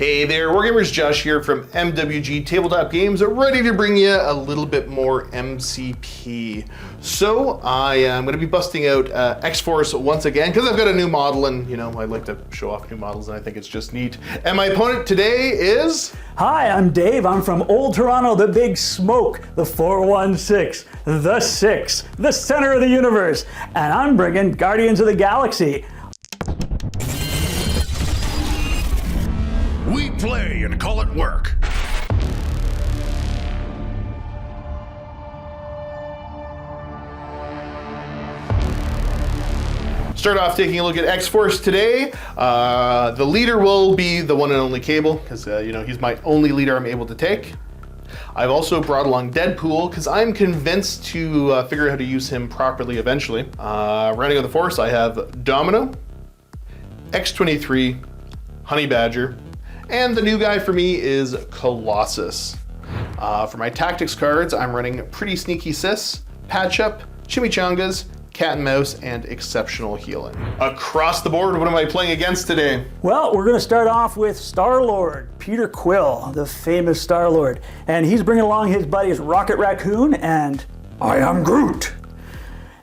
Hey there, Wargamers Josh here from MWG Tabletop Games, ready to bring you a little bit more MCP. So I am going to be busting out X-Force once again because I've got a new model and, you know, I like to show off new models and I think it's just neat. And my opponent today is... Hi, I'm Dave. I'm from Old Toronto, the Big Smoke, the 416, the 6, the center of the universe, and I'm bringing Guardians of the Galaxy. We play and call it work. Start off taking a look at X-Force today. The leader will be the one and only Cable, because you know, he's my only leader I'm able to take. I've also brought along Deadpool, because I'm convinced to figure out how to use him properly eventually. Rounding out the force, I have Domino, X-23, Honey Badger, and the new guy for me is Colossus. For my tactics cards, I'm running Pretty Sneaky Sis, Patch Up, Chimichangas, Cat and Mouse, and Exceptional Healing. Across the board, what am I playing against today? Well, we're going to start off with Star-Lord, Peter Quill, the famous Star-Lord. And he's bringing along his buddies Rocket Raccoon and I Am Groot.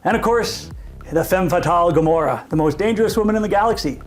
And of course, the femme fatale Gamora, the most dangerous woman in the galaxy.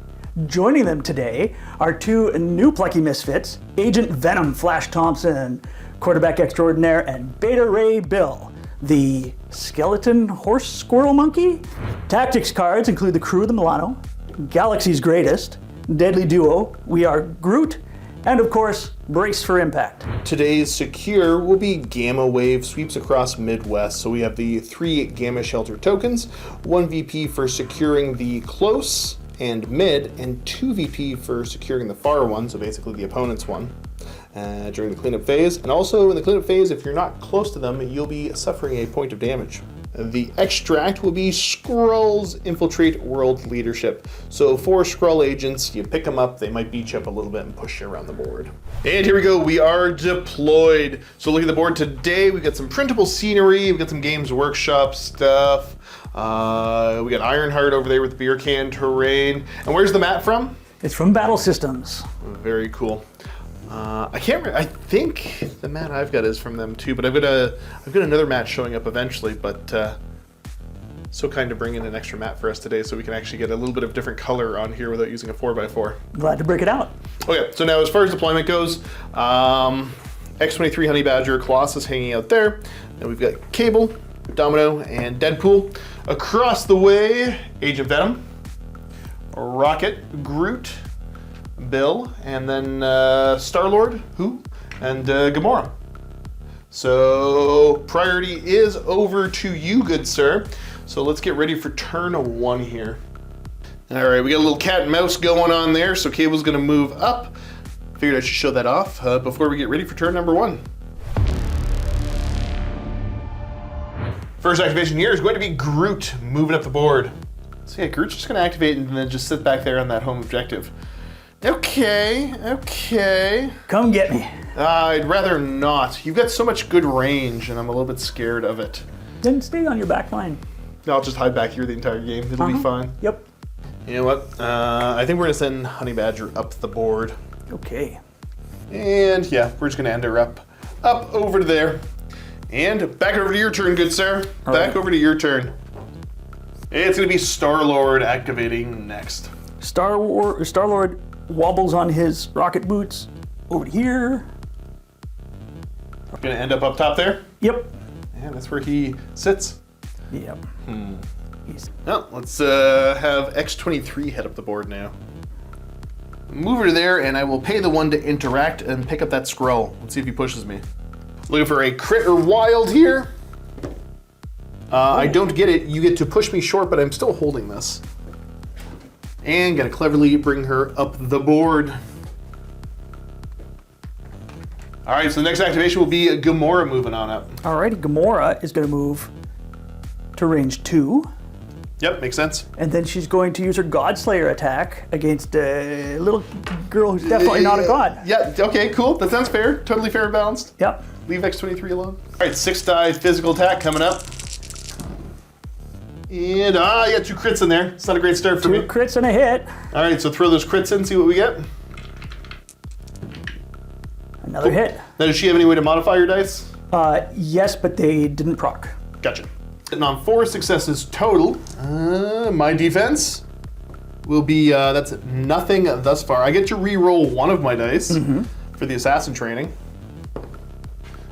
Joining them today are two new plucky misfits, Agent Venom Flash Thompson, quarterback extraordinaire, and Beta Ray Bill, the skeleton horse squirrel monkey. Tactics cards include the crew of the Milano, Galaxy's Greatest, Deadly Duo, We Are Groot, and of course, Brace for Impact. Today's secure will be Gamma Wave sweeps across Midwest. So we have the 3 Gamma Shelter tokens, 1 VP for securing the close and mid, and 2 VP for securing the far one, so basically the opponent's one, during the cleanup phase. And also in the cleanup phase, if you're not close to them, you'll be suffering a point of damage. The extract will be Skrulls infiltrate world leadership. So 4 Skrull agents, you pick them up, they might beat you up a little bit and push you around the board. And here we go, we are deployed. So look at the board today, we've got some printable scenery, we've got some Games Workshop stuff. We got Ironheart over there with beer can terrain. And where's the mat from? It's from Battle Systems. Very cool. I can't remember, I think the mat I've got is from them too, but I've got another mat showing up eventually, but so kind to bring in an extra mat for us today so we can actually get a little bit of different color on here without using a 4x4. Glad to break it out. Okay, so now as far as deployment goes, X-23 Honey Badger, Colossus hanging out there. Then we've got Cable, Domino, and Deadpool. Across the way, Agent Venom, Rocket, Groot, Bill, and then Star-Lord, and Gamora. So priority is over to you, good sir. So let's get ready for turn 1 here. All right, we got a little cat and mouse going on there, so Cable's gonna move up. Figured I should show that off before we get ready for turn number 1. First activation here is going to be Groot moving up the board. So yeah, Groot's just gonna activate and then just sit back there on that home objective. Okay. Come get me. I'd rather not. You've got so much good range and I'm a little bit scared of it. Then stay on your back line. I'll just hide back here the entire game. It'll be fine. Yep. You know what? I think we're gonna send Honey Badger up the board. Okay. And yeah, we're just gonna end her up over to there. And back over to your turn, good sir. Back over to your turn. It's gonna be Star-Lord activating next. Star-Lord wobbles on his rocket boots over here. Gonna end up top there? Yep. And that's where he sits. Yep. Well, let's have X-23 head up the board now. Move her to there, and I will pay the 1 to interact and pick up that Skrull. Let's see if he pushes me. Looking for a crit or wild here. I don't get it. You get to push me short, but I'm still holding this. And gotta cleverly bring her up the board. All right, so the next activation will be Gamora moving on up. Alrighty, Gamora is going to move to range 2. Yep, makes sense. And then she's going to use her Godslayer attack against a little girl who's definitely not a god. Yeah, okay, cool. That sounds fair. Totally fair and balanced. Yep. Leave X-23 alone. All right, 6 die physical attack coming up. And, you got 2 crits in there. It's not a great start for me. 2 crits and a hit. All right, so throw those crits in, see what we get. Another hit. Now, does she have any way to modify your dice? Yes, but they didn't proc. Gotcha. And on 4 successes total, my defense will be, that's nothing thus far. I get to re-roll one of my dice for the assassin training.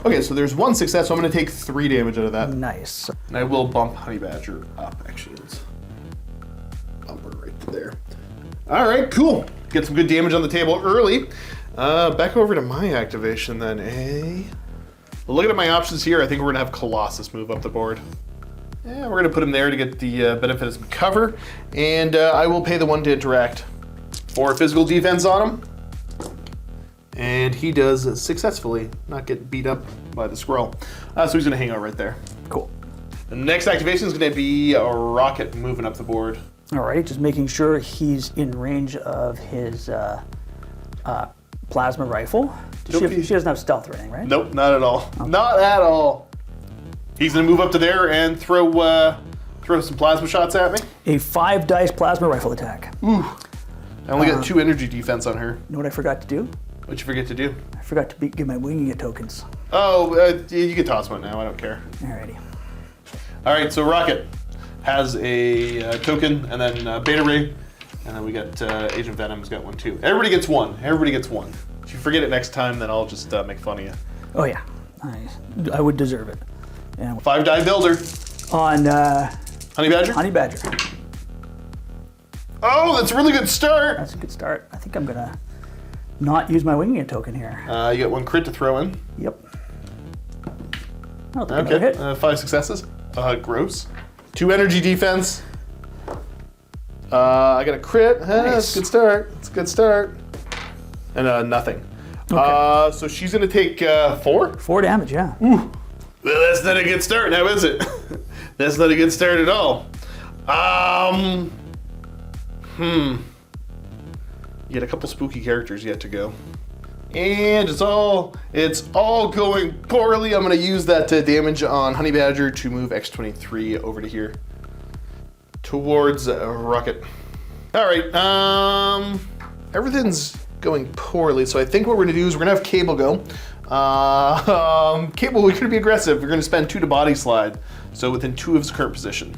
Okay, so there's 1 success, so I'm going to take 3 damage out of that. Nice. And I will bump Honey Badger up, actually. Let's bump her right there. All right, cool. Get some good damage on the table early. Back over to my activation then, Well, looking at my options here, I think we're going to have Colossus move up the board. Yeah, we're going to put him there to get the benefit of some cover. And I will pay the 1 to interact. 4 physical defense on him. And he does successfully not get beat up by the squirrel. So he's going to hang out right there. Cool. The next activation is going to be a rocket moving up the board. All right, just making sure he's in range of his plasma rifle. She doesn't have stealth or anything, right? Nope, not at all. Okay. Not at all. He's going to move up to there and throw some plasma shots at me. A 5 dice plasma rifle attack. Ooh. I only got 2 energy defense on her. You know what I forgot to do? What'd you forget to do? I forgot to give my winging tokens. Oh, you can toss one now. I don't care. Alrighty. All right, so Rocket has a token, and then Beta Ray, and then we got Agent Venom's got 1 too. Everybody gets 1. Everybody gets 1. If you forget it next time, then I'll just make fun of you. Oh yeah, I would deserve it. And 5 die builder. On Honey Badger? Honey Badger. Oh, that's a really good start. That's a good start. I think I'm gonna not use my winging token here. You got 1 crit to throw in. Yep. I'll take another hit. 5 successes. Gross. 2 energy defense. I got a crit. Nice. That's a good start. It's a good start. And nothing. Okay. So she's gonna take 4? 4 damage, yeah. Ooh. Well, that's not a good start now, is it? That's not a good start at all. You got a couple spooky characters yet to go. And it's all going poorly. I'm gonna use that damage on Honey Badger to move X-23 over to here. Towards Rocket. All right, everything's going poorly, so I think what we're gonna do is we're gonna have Cable go. Cable, we're gonna be aggressive. We're gonna spend 2 to body slide, so within 2 of his current position.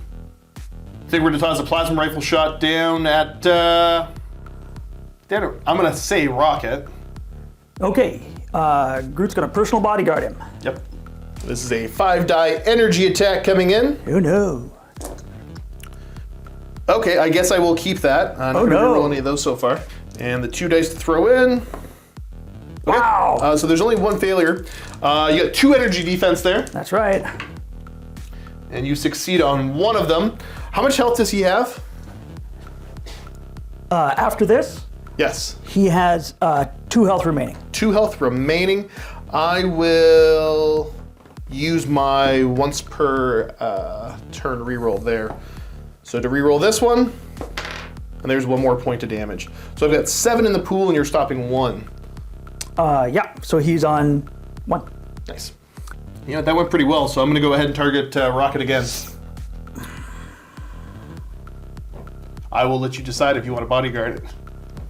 I think we're gonna toss a plasma rifle shot down at, I'm gonna say Rocket. Okay, Groot's gonna personal bodyguard him. Yep. This is a 5 die energy attack coming in. Oh no. Okay, I guess I will keep that. I'm not gonna roll any of those so far. And the 2 dice to throw in. Okay. Wow. So there's only 1 failure. You got 2 energy defense there. That's right. And you succeed on 1 of them. How much health does he have? After this, Yes. he has 2 health remaining. 2 health remaining. I will use my once per turn reroll there. So to reroll this one, and there's 1 more point of damage. So I've got 7 in the pool, and you're stopping 1. Yeah, so he's on 1. Nice. You know, that went pretty well, so I'm going to go ahead and target Rocket again. I will let you decide if you want to bodyguard it.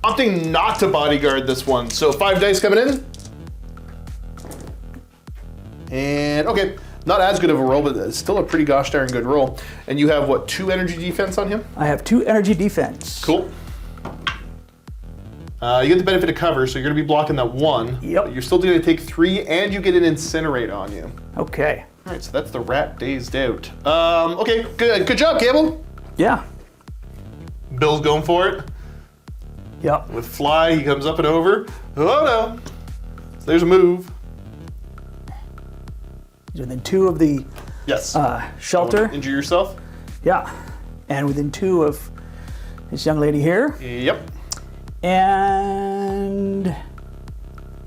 Opting not to bodyguard this one. So 5 dice coming in. And, okay, not as good of a roll, but it's still a pretty gosh darn good roll. And you have, what, 2 energy defense on him? I have 2 energy defense. Cool. You get the benefit of cover, so you're going to be blocking that 1. Yep. But you're still going to take 3, and you get an incinerate on you. Okay. All right, so that's the rat dazed out. Okay, good job, Cable. Yeah. Bill's going for it. Yep. With Fly, he comes up and over. Oh no. So there's a move. He's within 2 of the Yes. shelter. Injure yourself? Yeah. And within 2 of this young lady here. Yep. And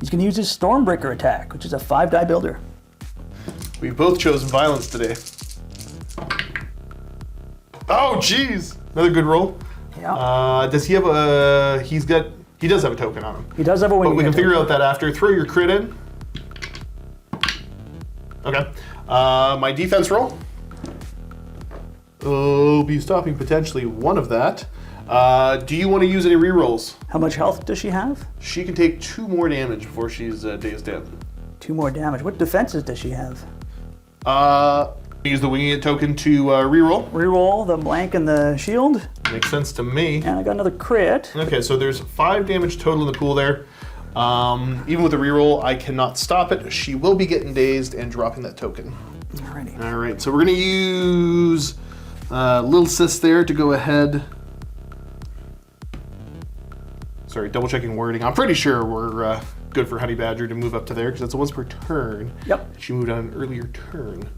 he's going to use his Stormbreaker attack, which is a 5 die builder. We've both chosen violence today. Oh, jeez. Another good roll. Yeah. Does he have a... He does have a token on him. He does have a wing. But we can figure out that after. Throw your crit in. Okay. My defense roll. I'll be stopping potentially 1 of that. Do you want to use any rerolls? How much health does she have? She can take 2 more damage before she's dazed out. 2 more damage. What defenses does she have? Use the winging it token to reroll. Reroll the blank and the shield. Makes sense to me. And I got another crit. Okay, so there's 5 damage total in the pool there. Even with the reroll, I cannot stop it. She will be getting dazed and dropping that token. Alrighty. All right, so we're gonna use little sis there to go ahead. Sorry, double checking wording. I'm pretty sure we're good for Honey Badger to move up to there because that's a once per turn. Yep. She moved on an earlier turn.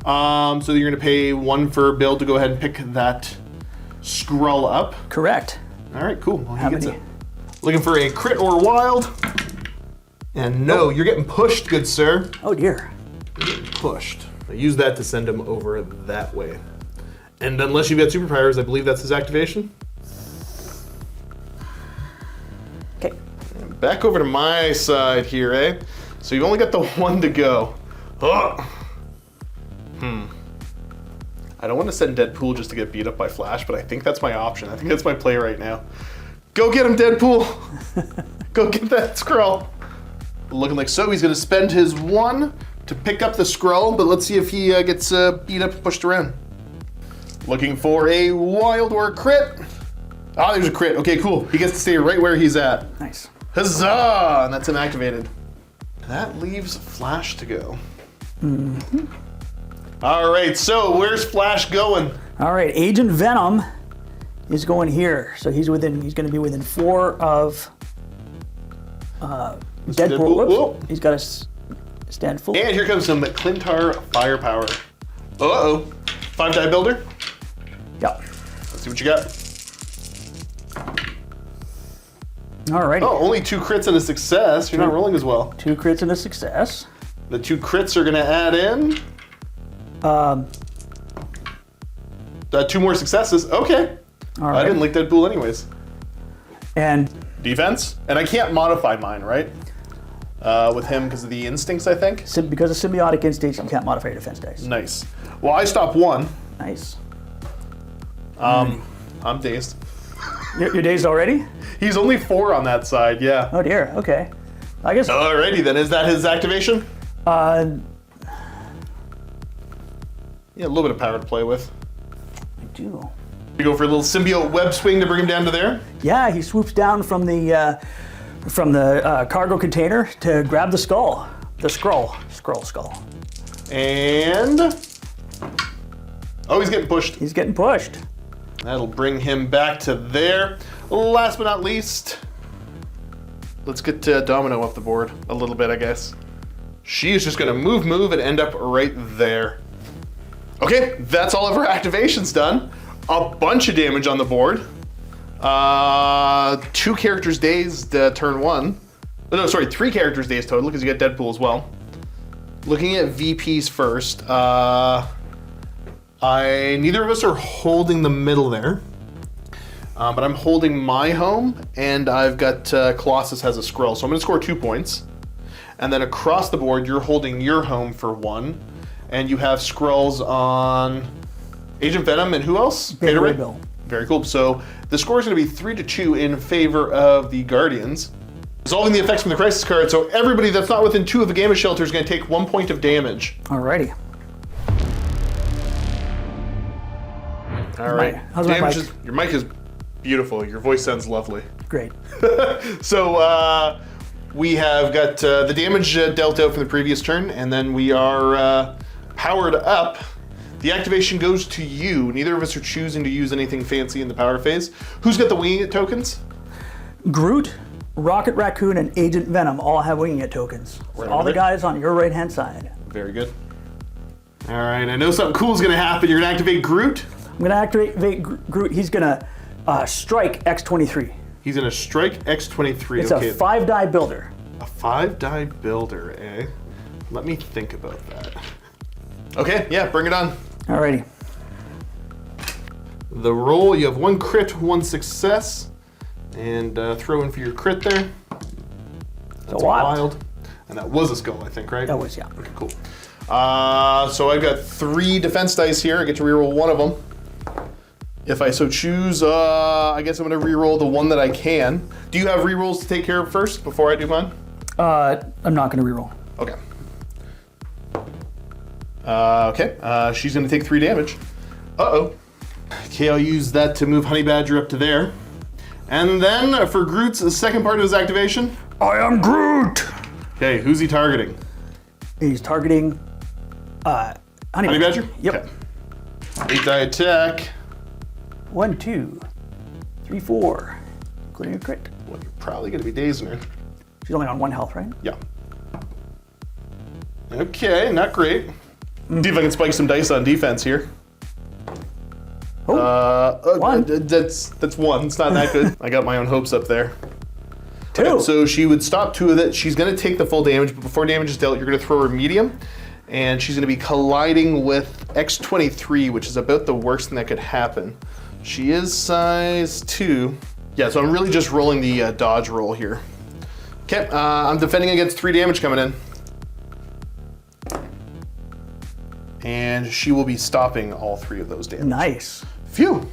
So you're gonna pay 1 for Bill to go ahead and pick that scroll up. Correct. All right, cool. Well, How he gets many? it. Looking for a crit or wild. And no, you're getting pushed, good sir. Oh dear. Pushed. I use that to send him over that way. And unless you've got superpowers, I believe that's his activation. Okay. Back over to my side here, eh? So you've only got the 1 to go. Oh. I don't want to send Deadpool just to get beat up by Flash, but I think that's my option. I think that's my play right now. Go get him, Deadpool! Go get that scroll. Looking like so. He's going to spend his 1 to pick up the scroll, but let's see if he gets beat up and pushed around. Looking for a wild or a crit. Ah, there's a crit. Okay, cool. He gets to stay right where he's at. Nice. Huzzah! And that's inactivated. That leaves Flash to go. Mm-hmm. All right, so where's Flash going? All right, Agent Venom is going here. So he's going to be within 4 of Deadpool. Deadpool. Whoops. He's got a stand full. And here comes some Clintar firepower. Uh-oh. 5-die builder. Yep. Let's see what you got. Alrighty. Oh, only 2 crits and a success. You're not rolling as well. 2 crits and a success. The 2 crits are going to add in 2 more successes. Okay. All right. I didn't like Deadpool anyways. And Defense? And I can't modify mine, right? With him because of the instincts, I think. because of symbiotic instincts, you can't modify your defense dice. Nice. Well, I stopped 1. Nice. I'm dazed. You're dazed already? He's only 4 on that side, yeah. Oh dear. Okay. I guess. Alrighty then, is that his activation? Yeah, a little bit of power to play with. I do. You go for a little symbiote web swing to bring him down to there? Yeah, he swoops down from the cargo container to grab the skull. The skull. And... oh, he's getting pushed. He's getting pushed. That'll bring him back to there. Last but not least, let's get Domino up the board a little bit, I guess. She is just gonna move, and end up right there. Okay, that's all of her activations done. A bunch of damage on the board. 2 characters dazed turn 1. Oh, no, sorry, 3 characters dazed total because you get Deadpool as well. Looking at VPs first, neither of us are holding the middle there. But I'm holding my home, and I've got Colossus has a scroll, so I'm gonna score 2 points. And then across the board, you're holding your home for 1, and you have scrolls on Agent Venom and who else? Beta Ray Bill. Very cool. So the score is gonna be 3-2 in favor of the Guardians. Resolving the effects from the Crisis card, so everybody that's not within 2 of the Gamma Shelter is gonna take 1 point of damage. Alrighty. All right. How's my mic? Your mic is beautiful. Your voice sounds lovely. Great. So we have got the damage dealt out from the previous turn, and then we are powered up. The activation goes to you. Neither of us are choosing to use anything fancy in the power phase. Who's got the winging it tokens? Groot, Rocket Raccoon, and Agent Venom all have winging it tokens. Right All over the there. guys on your right-hand side. Very good. All right, I know something cool is going to happen. You're going to activate Groot. I'm going to activate Groot. He's going to strike X-23. He's going to strike X-23. It's okay. a 5-die builder. A 5-die builder, eh? Let me think about that. Okay, yeah, bring it on. Alrighty. The roll, you have 1 crit, 1 success, and throw in for your crit there. That's a wild. And that was a skull, I think, right? That was, yeah. Okay, cool. So I've got 3 defense dice here. I get to reroll 1 of them. if I so choose, I guess I'm going to re-roll the one that I can. Do you have re-rolls to take care of first before I do mine? I'm not going to reroll. Okay. She's going to take 3 damage. Uh-oh. Okay, I'll use that to move Honey Badger up to there. And then for Groot's second part of his activation. I am Groot! Okay, who's he targeting? He's targeting Honey Badger? Yep. Okay. 8 die attack. 1, 2, 3, 4, including a crit. Well, you're probably going to be dazing her. She's only on 1 health, right? Yeah. Okay, not great. See if I can spike some dice on defense here. Oh, 1. That's 1. It's not that good. I got my own hopes up there. 2. Okay, so she would stop 2 of it. She's going to take the full damage, but before damage is dealt, you're going to throw her medium. And she's going to be colliding with X-23, which is about the worst thing that could happen. She is size 2. Yeah, so I'm really just rolling the dodge roll here. Okay, I'm defending against 3 damage coming in. And she will be stopping all 3 of those damage. Nice. Phew.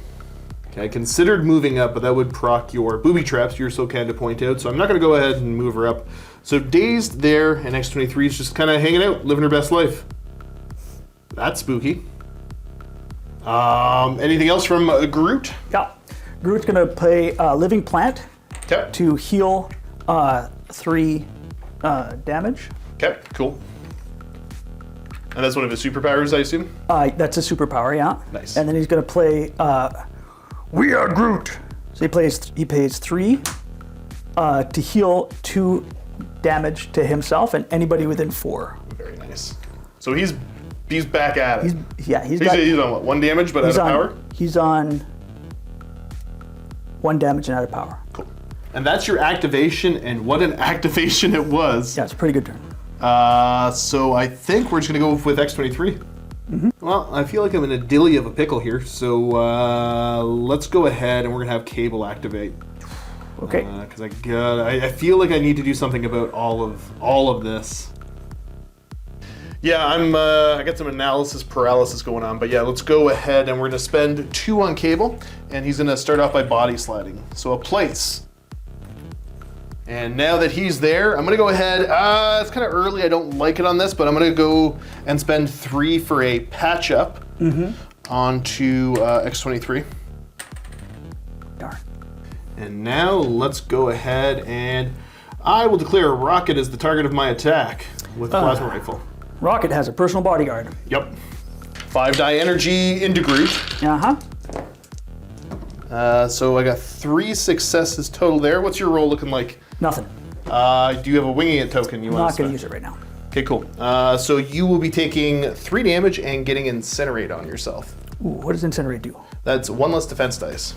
Okay, I considered moving up, but that would proc your booby traps, you're so kind to point out, so I'm not going to go ahead and move her up. So Dazed there, and X-23 is just kind of hanging out, living her best life. That's spooky. Anything else from Groot? Yeah. Groot's going to play Living Plant to heal 3 damage. Okay, cool. And that's one of his superpowers, I assume? That's a superpower, yeah. Nice. And then he's going to play We Are Groot. So he pays 3 to heal 2 damage to himself and anybody within 4. Very nice. So he's back at it. He's on what, 1 damage, but out of power? He's on 1 damage and out of power. Cool. And that's your activation, and what an activation it was. Yeah, it's a pretty good turn. So I think we're just going to go with X-23. Mm-hmm. Well, I feel like I'm in a dilly of a pickle here, so let's go ahead and we're going to have Cable activate. Okay. Because I feel like I need to do something about all of this. Yeah, I got some analysis paralysis going on, but yeah, let's go ahead and we're going to spend 2 on Cable, and he's going to start off by body sliding. So a place. And now that he's there, I'm going to go ahead, it's kind of early, I don't like it on this, but I'm going to go and spend 3 for a patch up onto X-23. Darn. And now let's go ahead and I will declare Rocket as the target of my attack with plasma rifle. Rocket has a personal bodyguard. Yep. 5 die energy into Groot. So I got 3 successes total there. What's your roll looking like? Nothing. Do you have a winging it token you want to Not going to use it right now. Okay, cool. So you will be taking 3 damage and getting Incinerate on yourself. Ooh, what does Incinerate do? That's 1 less defense dice.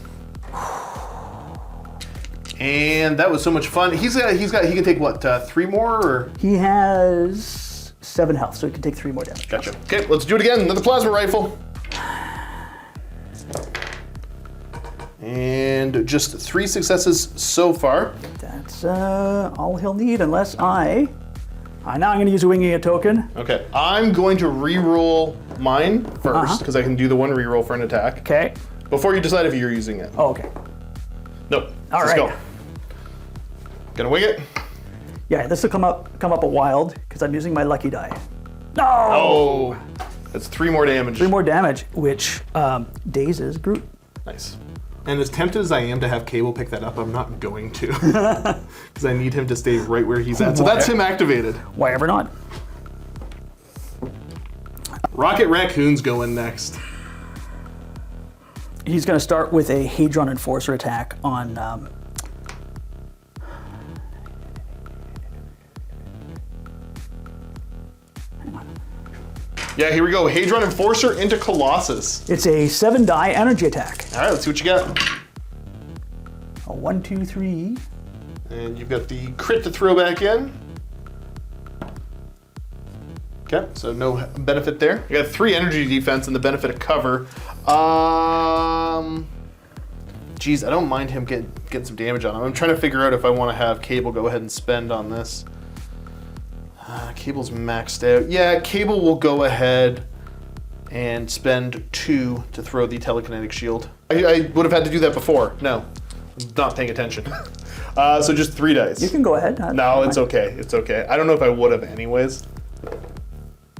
And that was so much fun. He can take what, 3 more? Or? He has 7 health, so he can take 3 more damage. Gotcha. Okay, let's do it again. Another plasma rifle. And just 3 successes so far. That's all he'll need unless now I'm going to use a winging a token. Okay, I'm going to re-roll mine first because I can do the 1 re-roll for an attack. Okay. Before you decide if you're using it. Oh, okay. Nope. All Let's right. go. Gonna wing it. Yeah, this will come up a wild because I'm using my lucky die. No! Oh, that's 3 more damage. 3 more damage, which dazes Groot. Nice. And as tempted as I am to have Cable pick that up, I'm not going to. Because I need him to stay right where he's at. So that's him activated. Why ever not? Rocket Raccoon's going next. He's going to start with a Hadron Enforcer attack on... Yeah, here we go. Hadron Enforcer into Colossus. It's a 7 die energy attack. All right, let's see what you got. A 1, 2, 3. And you've got the crit to throw back in. Okay, so no benefit there. You got 3 energy defense and the benefit of cover. Geez, I don't mind him getting some damage on him. I'm trying to figure out if I want to have Cable go ahead and spend on this. Cable's maxed out. Yeah, Cable will go ahead and spend 2 to throw the telekinetic shield. I would have had to do that before. No, not paying attention. So just 3 dice. You can go ahead. No, it's okay. It's okay. I don't know if I would have anyways.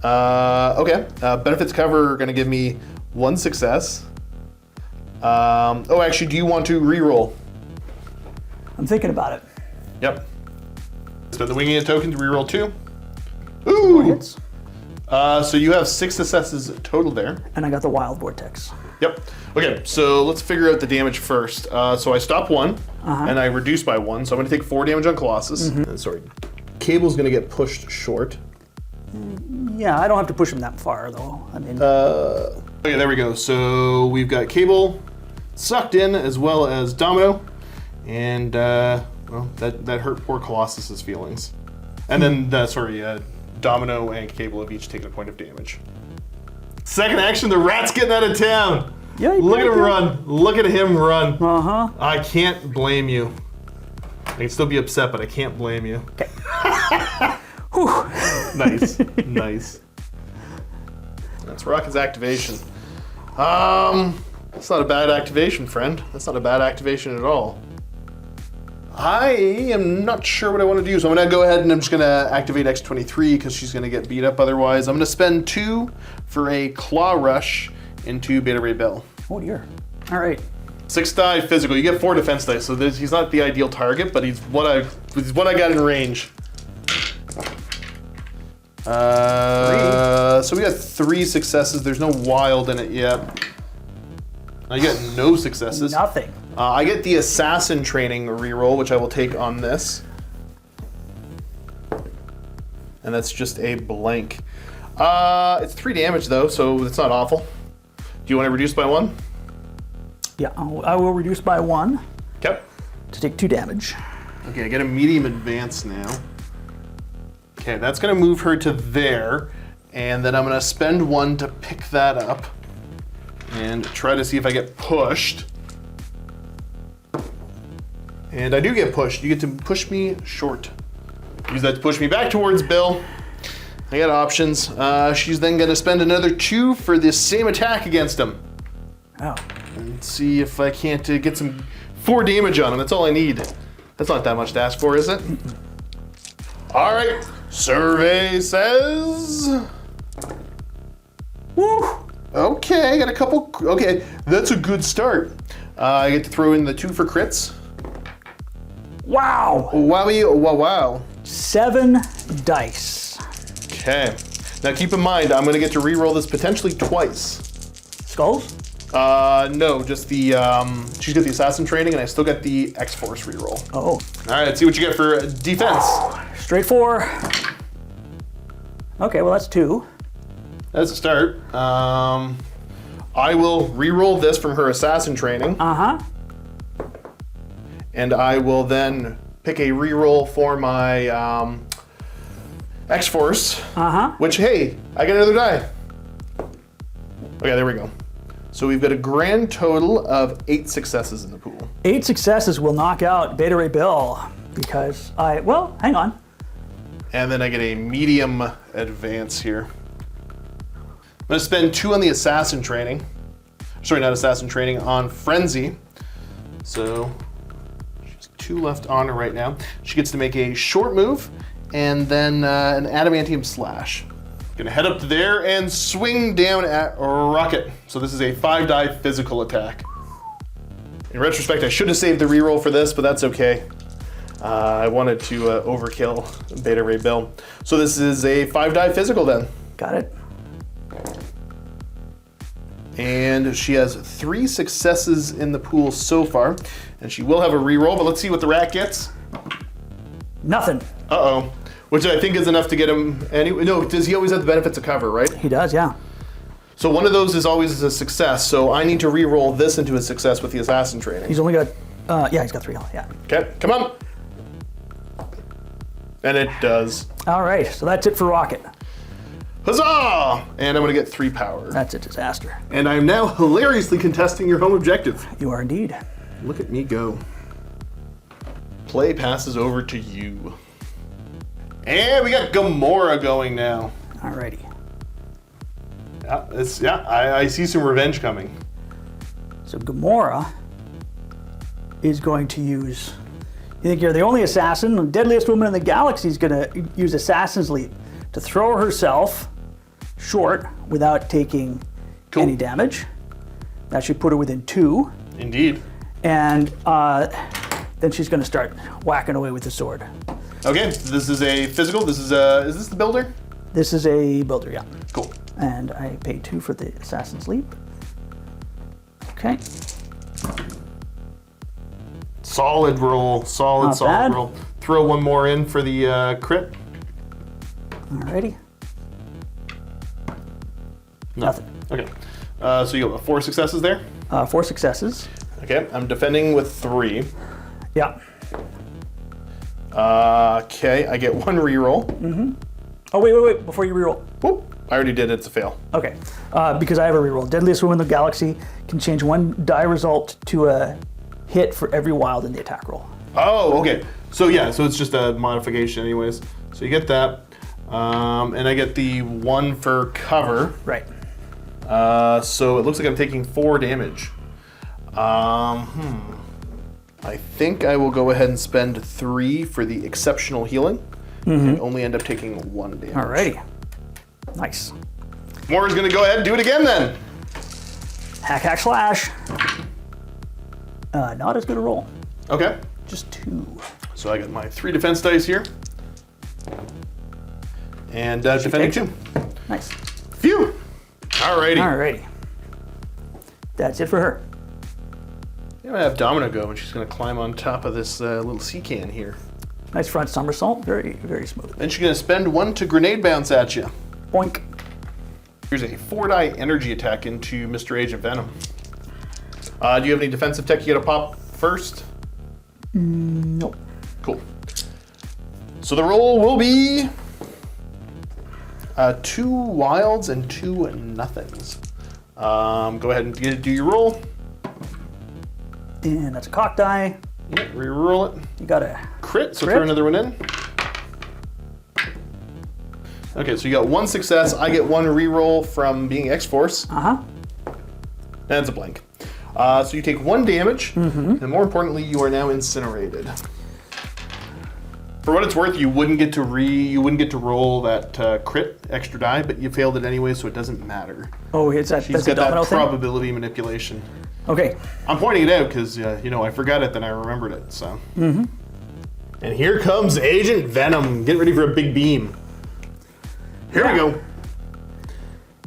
Okay. Benefits cover are going to give me 1 success. Oh, actually, do you want to reroll? I'm thinking about it. Yep. Spend the winging token to reroll 2. More hits. So you have 6 successes total there. And I got the wild vortex. Yep. Okay, so let's figure out the damage first. So I stop 1, and I reduce by 1. So I'm going to take 4 damage on Colossus. Sorry. Cable's going to get pushed short. Yeah, I don't have to push him that far, though. I mean... Okay, there we go. So we've got Cable sucked in, as well as Domino. And, well, that hurt poor Colossus's feelings. And then, Domino and Cable have each taken a point of damage. Second action, the rat's getting out of town. Yeah, Look at him run. Look at him run. Uh-huh. I can't blame you. I can still be upset, but I can't blame you. Okay. Whew. Nice. Nice. That's Rocket's activation. That's not a bad activation, friend. That's not a bad activation at all. I am not sure what I want to do, so I'm going to go ahead and I'm just going to activate X-23 because she's going to get beat up otherwise. I'm going to spend 2 for a Claw Rush into Beta Ray Bill. Oh dear. All right. 6 die physical. You get 4 defense dice, so he's not the ideal target, but he's what I got in range. So we got 3 successes. There's no wild in it yet. I get no successes. Nothing. I get the assassin training reroll, which I will take on this. And that's just a blank. It's 3 damage though, so it's not awful. Do you want to reduce by 1? Yeah, I will reduce by 1. Okay. To take 2 damage. Okay, I get a medium advance now. Okay, that's gonna move her to there, and then I'm gonna spend 1 to pick that up and try to see if I get pushed. And I do get pushed. You get to push me short. Use that to push me back towards Bill. I got options. She's then gonna spend another 2 for this same attack against him. Oh. And see if I can't get some 4 damage on him. That's all I need. That's not that much to ask for, is it? All right. Survey says... Woo! Okay, I got a couple... Okay, that's a good start. I get to throw in the 2 for crits. Wow! Wowie, wow. 7 dice. Okay. Now keep in mind, I'm gonna get to re-roll this potentially twice. Skulls? No, just the, she's got the assassin training and I still get the X-Force re-roll. Oh. All right, let's see what you get for defense. Straight 4. Okay, well that's 2. That's a start. I will re-roll this from her assassin training. Uh-huh. And I will then pick a re-roll for my X-Force. Uh-huh. Which, hey, I got another die. Okay, there we go. So we've got a grand total of 8 successes in the pool. 8 successes will knock out Beta Ray Bill because well, hang on. And then I get a medium advance here. I'm gonna spend 2 on the assassin training. Sorry, not assassin training, on Frenzy. So she's 2 left on her right now. She gets to make a short move and then an adamantium slash. Gonna head up to there and swing down at Rocket. So this is a 5 die physical attack. In retrospect, I should have saved the reroll for this, but that's okay. I wanted to overkill Beta Ray Bill. So this is a 5 die physical then. Got it. And she has 3 successes in the pool so far. And she will have a reroll, but let's see what the rat gets. Nothing. Uh-oh. Which I think is enough to get him anyway. No, does he always have the benefits of cover, right? He does, yeah. So one of those is always a success, so I need to re-roll this into a success with the assassin training. He's only got, yeah, he's got 3 health, yeah. Okay, come on. And it does. All right, so that's it for Rocket. Huzzah! And I'm gonna get 3 power. That's a disaster. And I'm now hilariously contesting your home objective. You are indeed. Look at me go. Play passes over to you. And we got Gamora going now. Alrighty. I see some revenge coming. So Gamora is going to use. You think you're the only assassin? The deadliest woman in the galaxy is going to use Assassin's Leap to throw herself short without taking any damage. That should put her within 2. Indeed. And then she's going to start whacking away with the sword. Okay, so this is a physical. Is this the builder? This is a builder, yeah. Cool. And I pay 2 for the Assassin's Leap. Okay. Solid roll. Solid bad. roll. Throw one more in for the crit. Alrighty. Nothing. Okay. So you got 4 successes there? 4 successes. Okay, I'm defending with 3. Yeah. Okay, I get 1 reroll. Oh, wait. Before you reroll. Whoop. I already did it. It's a fail. Okay. Because I have a reroll. Deadliest woman in the galaxy can change 1 die result to a hit for every wild in the attack roll. Oh, okay. So yeah, so it's just a modification anyways. So you get that. And I get the 1 for cover. Right. So it looks like I'm taking 4 damage. I think I will go ahead and spend 3 for the exceptional healing. And only end up taking 1 damage. Alrighty. Nice. Moira's gonna go ahead and do it again then. Hack, slash. Not as good a roll. Okay. Just 2. So I got my 3 defense dice here. And defending 2. Nice. Phew. Alrighty. Alrighty. That's it for her. I'm gonna have Domino go, and she's gonna climb on top of this little sea can here. Nice front somersault. Very, very smooth. Then she's gonna spend 1 to grenade bounce at you. Boink. Here's a 4-die energy attack into Mr. Agent Venom. Do you have any defensive tech you gotta pop first? Nope. Cool. So the roll will be 2 wilds and 2 nothings. Go ahead and do your roll. And that's a cock die. Yep, re-roll it. You got a Crit, so Crit. throw another one in. Okay, so you got 1 success. I get 1 re-roll from being X-Force. That's a blank. So you take 1 damage, and more importantly, you are now incinerated. For what it's worth, you wouldn't get to roll that crit extra die, but you failed it anyway, so it doesn't matter. Oh, it's that. She's That's a got domino that thing. probability manipulation. Okay. I'm pointing it out because I forgot it, then I remembered it. So. And here comes Agent Venom, getting ready for a big beam. Here we go.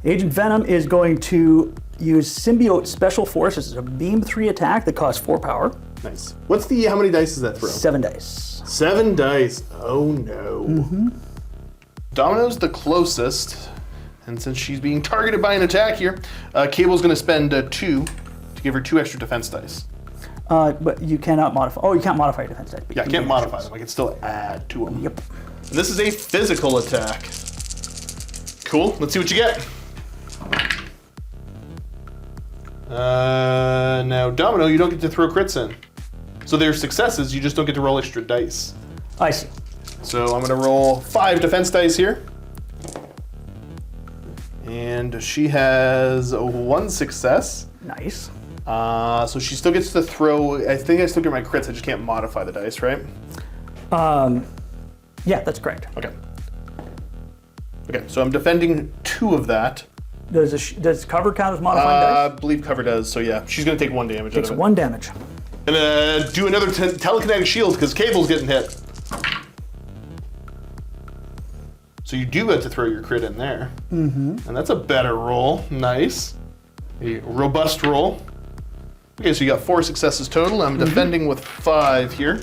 Agent Venom is going to use Symbiote Special Force. This is a beam 3 attack that costs 4 power. Nice. How many dice does that throw? 7 dice. 7 dice. Oh no. Domino's the closest, and since she's being targeted by an attack here, Cable's going to spend 2 to give her 2 extra defense dice. But you cannot modify. Oh, you can't modify your defense dice. Yeah, I can't modify them. I can still add to them. Yep. This is a physical attack. Cool. Let's see what you get. Now, Domino, you don't get to throw crits in. So they're successes, you just don't get to roll extra dice. I see. So I'm going to roll 5 defense dice here. And she has 1 success. Nice. So she still gets to throw. I think I still get my crits, I just can't modify the dice, right? Yeah, that's correct. Okay. Okay, so I'm defending 2 of that. Does cover count as modifying I dice? believe cover does, so yeah. She's going to take 1 damage Takes out of it. 1 damage. Gonna do another telekinetic shield because Cable's getting hit. So you do get to throw your crit in there. And that's a better roll. Nice. A robust roll. Okay, so you got 4 successes total. I'm defending with 5 here.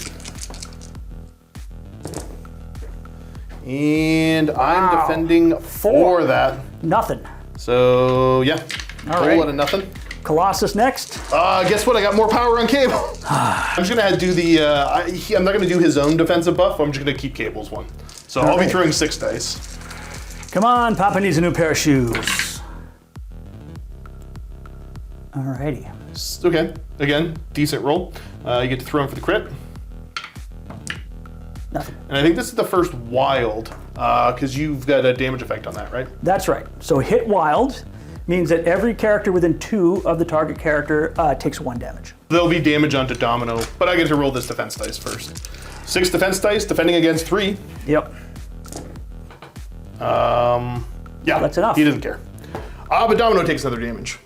And I'm defending 4 that. Nothing. So yeah, All roll right. out of nothing. Colossus next. Guess what? I got more power on Cable. I'm just gonna do the. I'm not gonna do his own defensive buff. I'm just gonna keep Cable's one. So I'll be right. throwing 6 dice. Come on, Papa needs a new pair of shoes. Alrighty. Okay. Again, decent roll. You get to throw him for the crit. Nothing. And I think this is the first wild, because you've got a damage effect on that, right? That's right. So hit wild. means that every character within 2 of the target character takes 1 damage. There'll be damage onto Domino, but I get to roll this defense dice first. 6 defense dice, defending against 3. Yep. Yeah, that's enough. He doesn't care. But Domino takes other damage.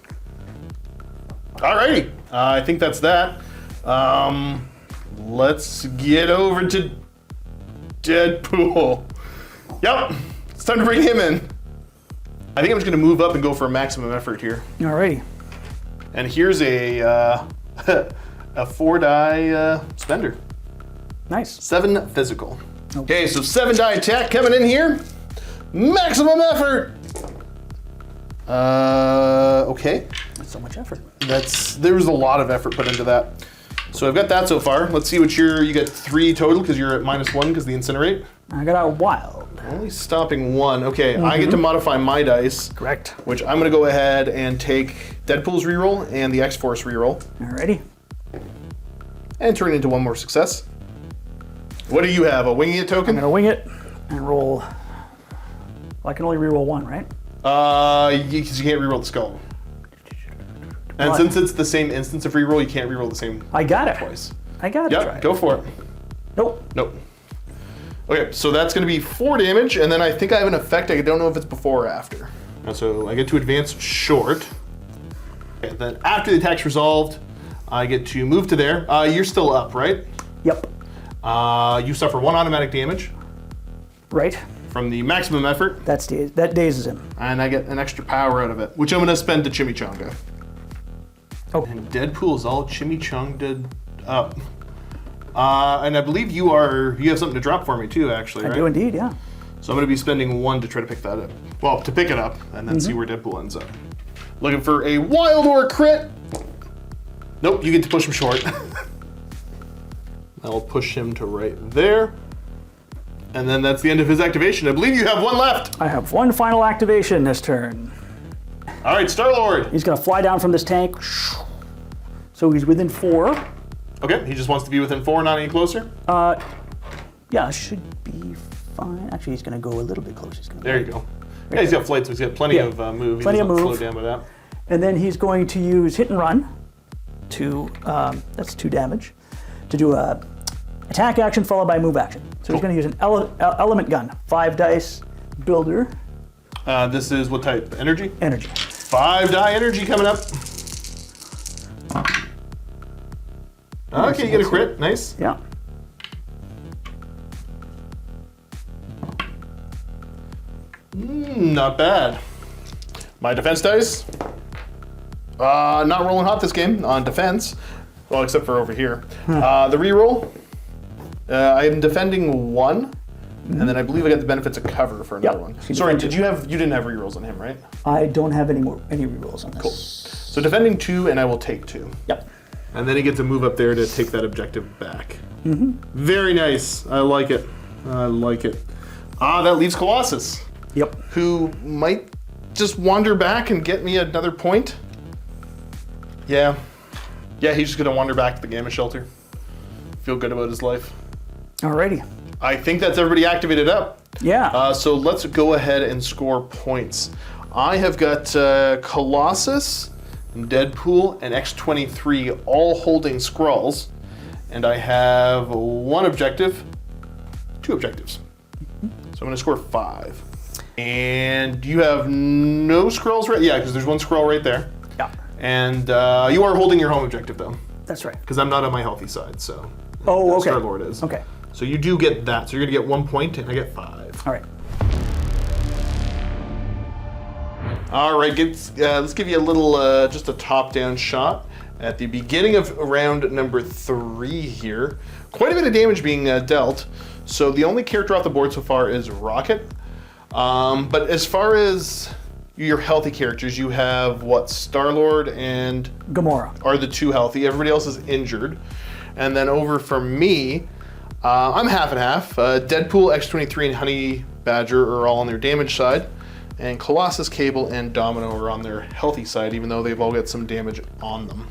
Alrighty, I think that's that. Let's get over to Deadpool. Yep, it's time to bring him in. I think I'm just gonna move up and go for a maximum effort here. Alrighty. And here's a a 4-die spender. Nice. 7 physical. Okay, so 7-die attack coming in here. Maximum effort. Okay. That's so much effort. There was a lot of effort put into that. So I've got that so far. Let's see what you get 3 total because you're at -1 because the incinerate. I got a wild. Only stopping 1. Okay, I get to modify my dice. Correct. Which I'm gonna go ahead and take Deadpool's reroll and the X-Force reroll. Alrighty. And turn it into 1 more success. What do you have? A winging it token? I'm gonna wing it and roll. Well, I can only reroll 1, right? Because you can't reroll the skull. And What? since it's the same instance of reroll, you can't reroll the same I got it. twice. I got it. Yep, go for it. Nope. Nope. Okay, so that's going to be 4 damage, and then I think I have an effect. I don't know if it's before or after. So I get to advance short. Okay, then after the attack's resolved, I get to move to there. You're still up, right? Yep. You suffer 1 automatic damage Right. from the maximum effort, That dazes him. and I get an extra power out of it, which I'm going to spend to chimichanga. Oh. And Deadpool is all chimichanged up. And I believe you have something to drop for me too, actually, right? I do indeed, yeah. So I'm going to be spending 1 to try to pick that up. Well, to pick it up and then see where Deadpool ends up. Looking for a wild or crit. Nope, you get to push him short. I'll push him to right there. And then that's the end of his activation. I believe you have 1 left. I have 1 final activation this turn. All right, Star-Lord. He's gonna fly down from this tank. So he's within 4. Okay, he just wants to be within 4, not any closer. Yeah, should be fine. Actually, he's gonna go a little bit closer. He's gonna There you go. Yeah, he's got flight, so he's got plenty of move. Plenty He of doesn't move. Slow down by that. And then he's going to use hit and run to, that's 2 damage, to do a attack action followed by move action. So he's going to use an element gun, 5 dice builder This is what type? Energy? energy. 5-die energy coming up. Okay, you get a crit. Nice. Yeah. Not bad. My defense dice. Not rolling hot this game on defense. Well, except for over here. The reroll. I am defending 1. And then I believe I got the benefits of cover for another one. Sorry, you didn't have rerolls on him, right? I don't have any rerolls on this. Cool. So defending 2, and I will take 2. Yep. And then he gets to move up there to take that objective back. Very nice. I like it. I like it. That leaves Colossus, Yep. who might just wander back and get me another point. Yeah. Yeah, he's just going to wander back to the Gamma Shelter. Feel good about his life. Alrighty. I think that's everybody activated up. Yeah. So let's go ahead and score points. I have got Colossus, Deadpool, and X-23 all holding scrolls. And I have 1 objective, 2 objectives. So I'm going to score 5. And you have no scrolls, right? Yeah, because there's 1 scroll right there. Yeah. And you are holding your home objective, though. That's right. Because I'm not on my healthy side, so. Oh, okay. Star-Lord is. Okay. So you do get that. So you're going to get 1 point, and I get 5. All right. All right, let's give you a little, just a top-down shot at the beginning of round number 3 here. Quite a bit of damage being dealt. So the only character off the board so far is Rocket. But as far as your healthy characters, you have what? Star-Lord and Gamora are the 2 healthy. Everybody else is injured. And then over for me, I'm half and half. Deadpool, X-23, and Honey Badger are all on their damage side. And Colossus, Cable, and Domino are on their healthy side, even though they've all got some damage on them.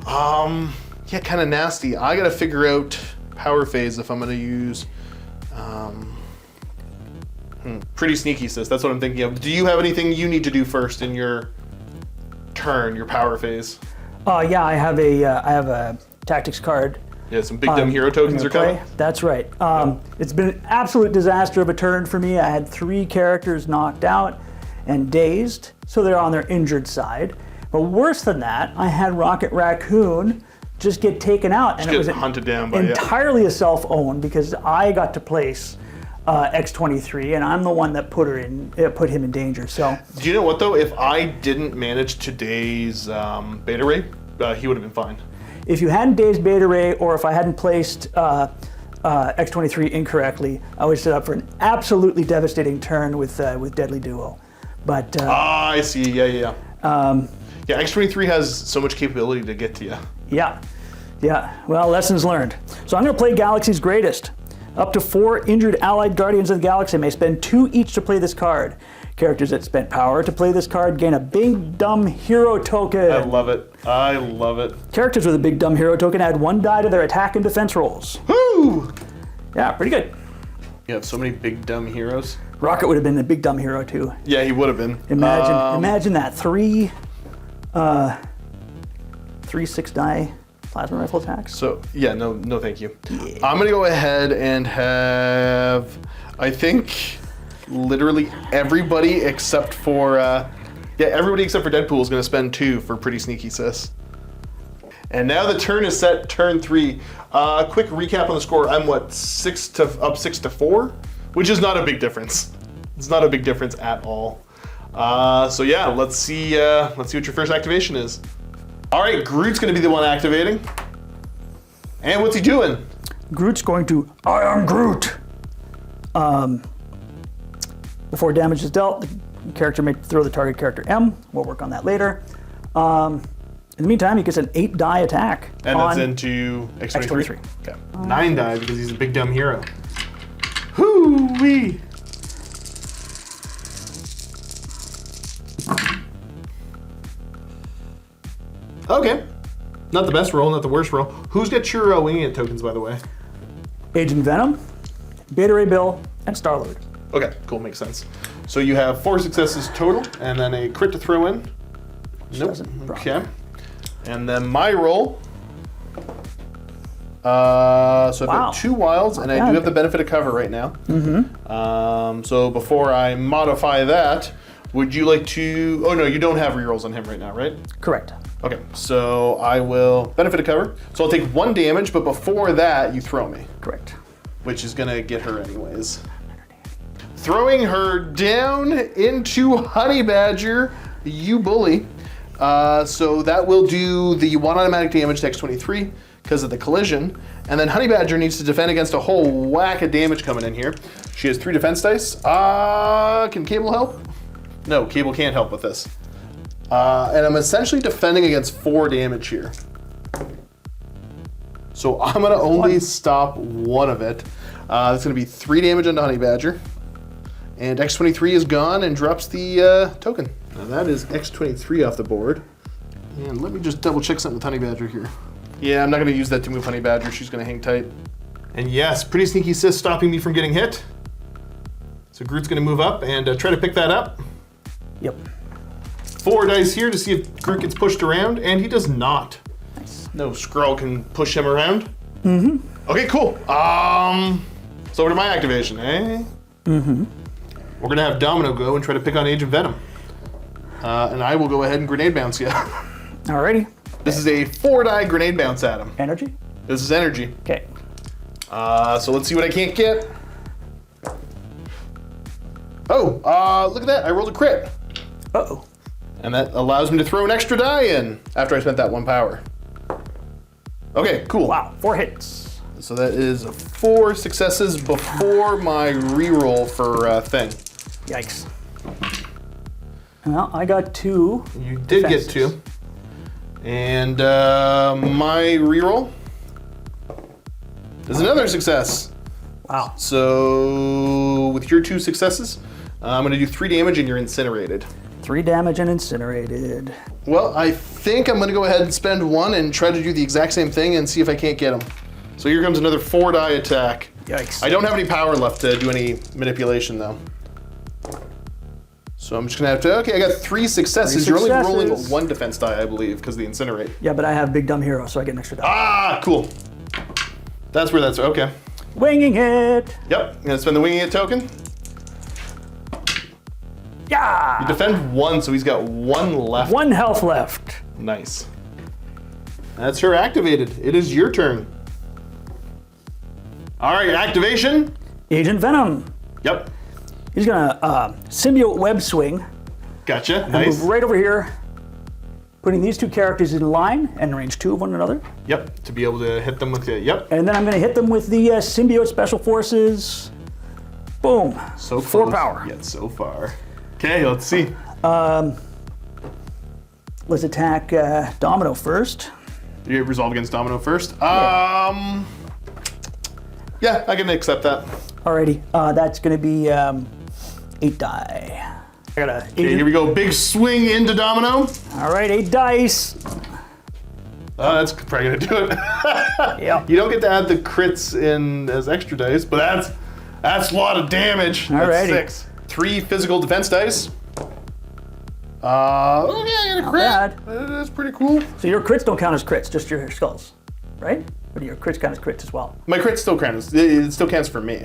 Yeah, kind of nasty. I gotta figure out power phase if I'm gonna use Pretty sneaky, sis. That's what I'm thinking of. Do you have anything you need to do first in your turn, your power phase? Yeah, I have a tactics card. Yeah, some big dumb hero tokens are coming. That's right. It's been an absolute disaster of a turn for me. I had 3 characters knocked out and dazed, so they're on their injured side. But worse than that, I had Rocket Raccoon just get taken out, and it was hunted down by entirely a self-own because I got to place X-23, and I'm the one that put him in danger. So, do you know what though? If I didn't manage today's Beta Ray, he would have been fine. If you hadn't dazed Beta Ray, or if I hadn't placed X-23 incorrectly, I would set up for an absolutely devastating turn with Deadly Duo. But I see. Yeah. X-23 has so much capability to get to you. Yeah. Well, lessons learned. So I'm going to play Galaxy's Greatest. Up to 4 injured allied Guardians of the Galaxy may spend 2 each to play this card. Characters that spent power to play this card gain a Big Dumb Hero token. I love it. Characters with a Big Dumb Hero token add 1 die to their attack and defense rolls. Woo! Yeah, pretty good. You have so many big dumb heroes. Rocket would have been a Big Dumb Hero too. Yeah, he would have been. Imagine that 3 6-die plasma rifle attacks. So yeah, no, thank you. Yeah. I'm gonna go ahead and have, I think, literally everybody except for everybody except for Deadpool is gonna spend 2 for Pretty Sneaky Sis. And now the turn is set. Turn 3. Quick recap on the score. I'm up 6 to 4, which is not a big difference. It's not a big difference at all. So yeah, let's see what your first activation is. All right, Groot's gonna be the one activating. And what's he doing? Groot's going to, I am Groot. Before damage is dealt, the character may throw the target character M. We'll work on that later. In the meantime, he gets an 8-die attack. And that's into X-23? Okay. 9 die because he's a big dumb hero. Hoo-wee! Okay. Not the best roll, not the worst roll. Who's got your winging it tokens, by the way? Agent Venom, Beta Ray Bill, and Star-Lord. Okay, cool, makes sense. So you have 4 successes total, and then a crit to throw in. Nope. Okay. And then my roll. So I've got 2 wilds, and I do have the benefit of cover right now. So before I modify that, would you like to... Oh no, you don't have rerolls on him right now, right? Correct. Okay, so I will benefit of cover. So I'll take 1 damage, but before that, you throw me. Correct. Which is gonna get her anyways. Throwing her down into Honey Badger, you bully. So that will do the 1 automatic damage to X-23 because of the collision. And then Honey Badger needs to defend against a whole whack of damage coming in here. She has 3 defense dice. Can Cable help? No, Cable can't help with this. And I'm essentially defending against 4 damage here. So I'm gonna only stop 1 of it. That's gonna be 3 damage onto Honey Badger. And X-23 is gone and drops the token. Now that is X-23 off the board. And let me just double check something with Honey Badger here. Yeah, I'm not gonna use that to move Honey Badger. She's gonna hang tight. And yes, Pretty Sneaky Sis stopping me from getting hit. So Groot's gonna move up and try to pick that up. Yep. 4 dice here to see if Groot gets pushed around, and he does not. Nice. No Skrull can push him around. Okay, cool. So over to my activation, eh? We're gonna have Domino go and try to pick on Agent Venom. And I will go ahead and grenade bounce you. Alrighty. This is a 4-die grenade bounce at him. Energy? This is energy. Okay. So let's see what I can't get. Oh, look at that, I rolled a crit. Uh-oh. And that allows me to throw an extra die in after I spent that 1 power. Okay, cool. Wow, 4 hits. So that is 4 successes before my reroll for thing. Yikes. Well, I got 2. You did defenses. get 2. And my reroll is another success. Wow. So with your 2 successes, I'm gonna do 3 damage and you're incinerated. 3 damage and incinerated. Well, I think I'm gonna go ahead and spend 1 and try to do the exact same thing and see if I can't get him. So here comes another 4-die attack. Yikes. I don't have any power left to do any manipulation though. So I'm just gonna have to, okay, I got 3 successes. You're only rolling 1 defense die, I believe, because of the incinerate. Yeah, but I have big dumb hero, so I get an extra die. Ah, cool. That's where that's, okay. Winging it. Yep, I'm gonna spend the winging it token. Yeah. You defend 1, so he's got 1 left. 1 health left. Nice. That's her activated. It is your turn. All right, activation. Agent Venom. Yep. He's gonna symbiote web swing. Gotcha, And nice. move right over here, putting these 2 characters in line and range 2 of one another. Yep, to be able to hit them with the, yep. And then I'm gonna hit them with the symbiote special forces. Boom. So 4 close, power. yet so far. Okay, let's see. Let's attack Domino first. You resolve against Domino first. Yeah, I can accept that. Alrighty, that's gonna be 8 die. I got a 8. Okay, here we go. Big swing into Domino. All right, 8 dice. That's probably gonna do it. Yeah. You don't get to add the crits in as extra dice, but that's a lot of damage. That's Alrighty. 6. 3 physical defense dice. Oh yeah, I got a crit. bad. That's pretty cool. So your crits don't count as crits, just your skulls, right? Or do your crits count as crits as well? My crit still counts. It still counts for me.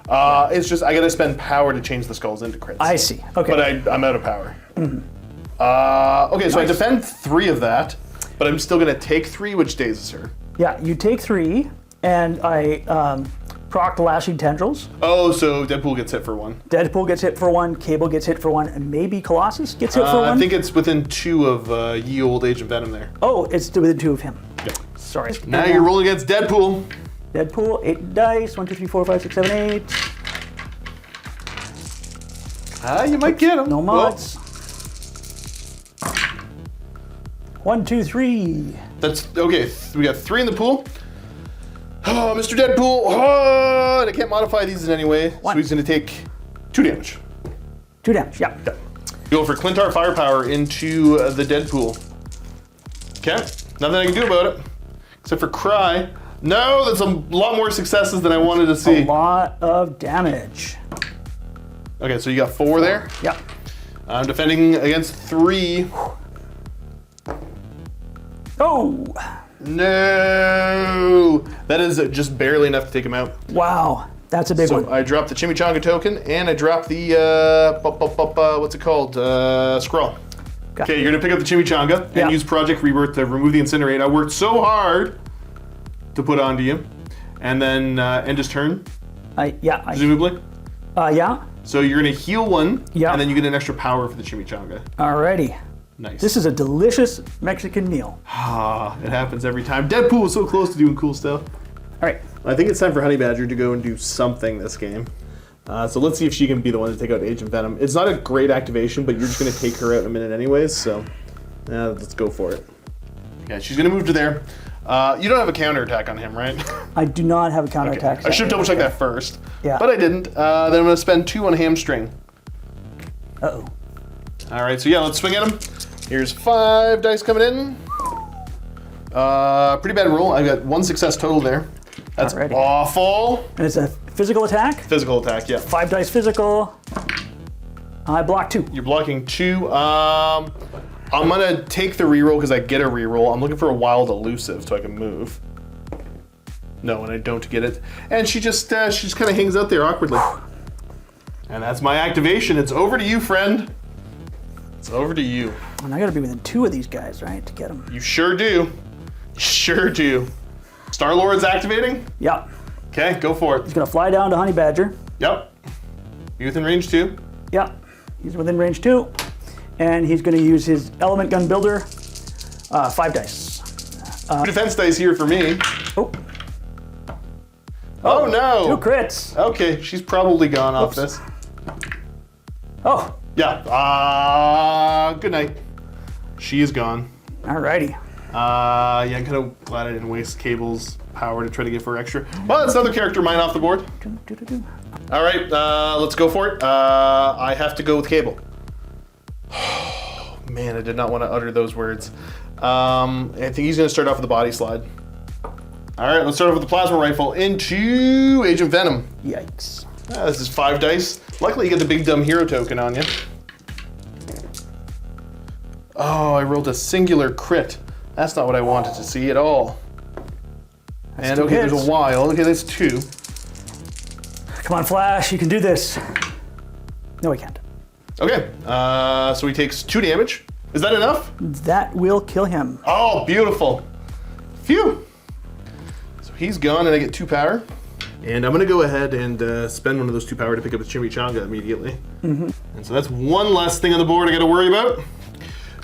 It's just I gotta spend power to change the skulls into crits. I see. Okay. But I'm out of power. Okay, so I defend 3 of that, but I'm still gonna take 3, which dazes her. Yeah, you take 3, and I proc lashing tendrils. Oh, so Deadpool gets hit for 1. Deadpool gets hit for 1, Cable gets hit for 1, and maybe Colossus gets hit for 1. I think it's within 2 of ye old Agent Venom there. Oh, it's within 2 of him. Yeah. Sorry. Now you're rolling against Deadpool. Deadpool, 8 dice, 1, 2, 3, 4, 5, 6, 7, 8. You might get him. No mods. 1, 2, 3. That's okay. We got 3 in the pool. Oh, Mr. Deadpool. Oh, and I can't modify these in any way. So 1. he's going to take 2 damage. 2 damage, yeah. Go for Clintar Firepower into the Deadpool. Okay. Nothing I can do about it. Except for Cry. No, that's a lot more successes than I wanted to see. A lot of damage. Okay, so you got 4 there. Yeah. I'm defending against 3. Oh! No! That is just barely enough to take him out. Wow, that's a big So one. I dropped the Chimichanga token, and I dropped the, what's it called? Scroll. Got Okay, you're gonna pick up the Chimichanga and Yeah. use Project Rebirth to remove the Incinerate. I worked so hard to put onto you. And then end his turn, presumably. Yeah. So you're gonna heal 1, Yeah. and then you get an extra power for the Chimichanga. Alrighty. Nice. This is a delicious Mexican meal. It happens every time. Deadpool was so close to doing cool stuff. Alright. I think it's time for Honey Badger to go and do something this game. So let's see if she can be the one to take out Agent Venom. It's not a great activation, but you're just going to take her out in a minute anyways, so let's go for it. Yeah, she's going to move to there. You don't have a counterattack on him, right? I do not have a counterattack. I should double check that first. Yeah. But I didn't. Then I'm going to spend 2 on Hamstring. Uh-oh. All right, so yeah, let's swing at him. Here's 5 dice coming in. Pretty bad roll. I've got 1 success total there. That's Alrighty. awful. And it's a physical attack. Physical attack, yeah. 5 dice physical. I block 2. You're blocking 2. I'm gonna take the reroll because I get a reroll. I'm looking for a wild elusive so I can move. No, and I don't get it. And she just kind of hangs out there awkwardly. And that's my activation. It's over to you, friend. It's over to you. And I gotta be within 2 of these guys, right, to get them. You sure do. Sure do. Star-Lord's activating? Yep. Okay, go for it. He's gonna fly down to Honey Badger. Yep. You within range 2? Yep. He's within range 2. And he's gonna use his Element Gun Builder. 5 dice. Defense dice here for me. Oh. Oh no! 2 crits. Okay, she's probably gone off this. Oh. Yeah. Good night. She is gone. Alrighty. Yeah, I'm kind of glad I didn't waste Cable's power to try to give her extra. Well, that's another character mine off the board. All right, let's go for it. I have to go with Cable. Oh, man, I did not want to utter those words. I think he's going to start off with the body slide. All right, let's start off with the plasma rifle into Agent Venom. Yikes. This is 5 dice. Luckily, you get the big dumb hero token on you. Oh, I rolled a singular crit. That's not what I wanted to see at all. And two okay, hits. there's a while. Okay, that's 2. Come on, Flash, you can do this. No, he can't. Okay, so he takes 2 damage. Is that enough? That will kill him. Oh, beautiful. Phew. So he's gone and I get 2 power. And I'm going to go ahead and spend one of those 2 power to pick up his chimichanga immediately. And so that's one less thing on the board I got to worry about.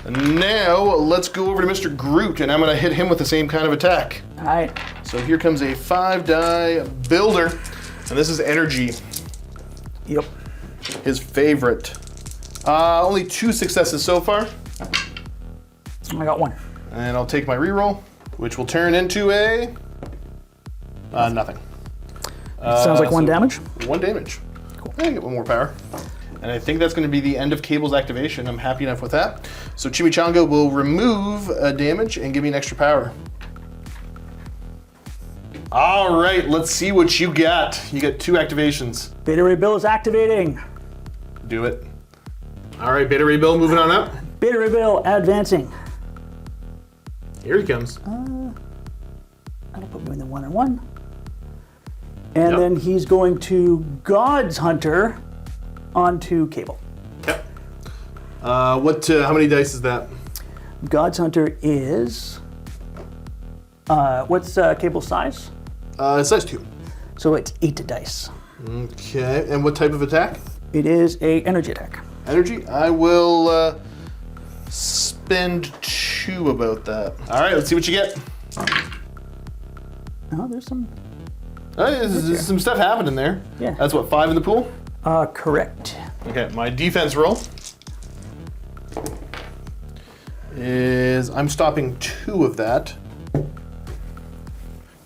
And now let's go over to Mr. Groot and I'm going to hit him with the same kind of attack. All right. So here comes a 5-die builder. And this is energy, Yep. his favorite. Only 2 successes so far. I got 1. And I'll take my reroll, which will turn into a nothing. Sounds like 1 damage. 1 damage. Cool. I get 1 more power. And I think that's going to be the end of Cable's activation. I'm happy enough with that. So Chimichanga will remove damage and give me an extra power. All right, let's see what you got. You got 2 activations. Beta Ray Bill is activating. Do it. All right, Beta Ray Bill moving on up. Beta Ray Bill advancing. Here he comes. That'll put me in the 1-on-1. And Yep. then he's going to God's Hunter onto Cable. Yep. How many dice is that? God's Hunter is, what's Cable's size? It's size 2. So it's 8 dice. Okay, and what type of attack? It is a energy attack. Energy. I will spend 2 about that. All right, let's see what you get. Oh, there's some, There's some stuff happening there. Yeah. That's what, 5 in the pool? correct. Okay, my defense roll is I'm stopping 2 of that.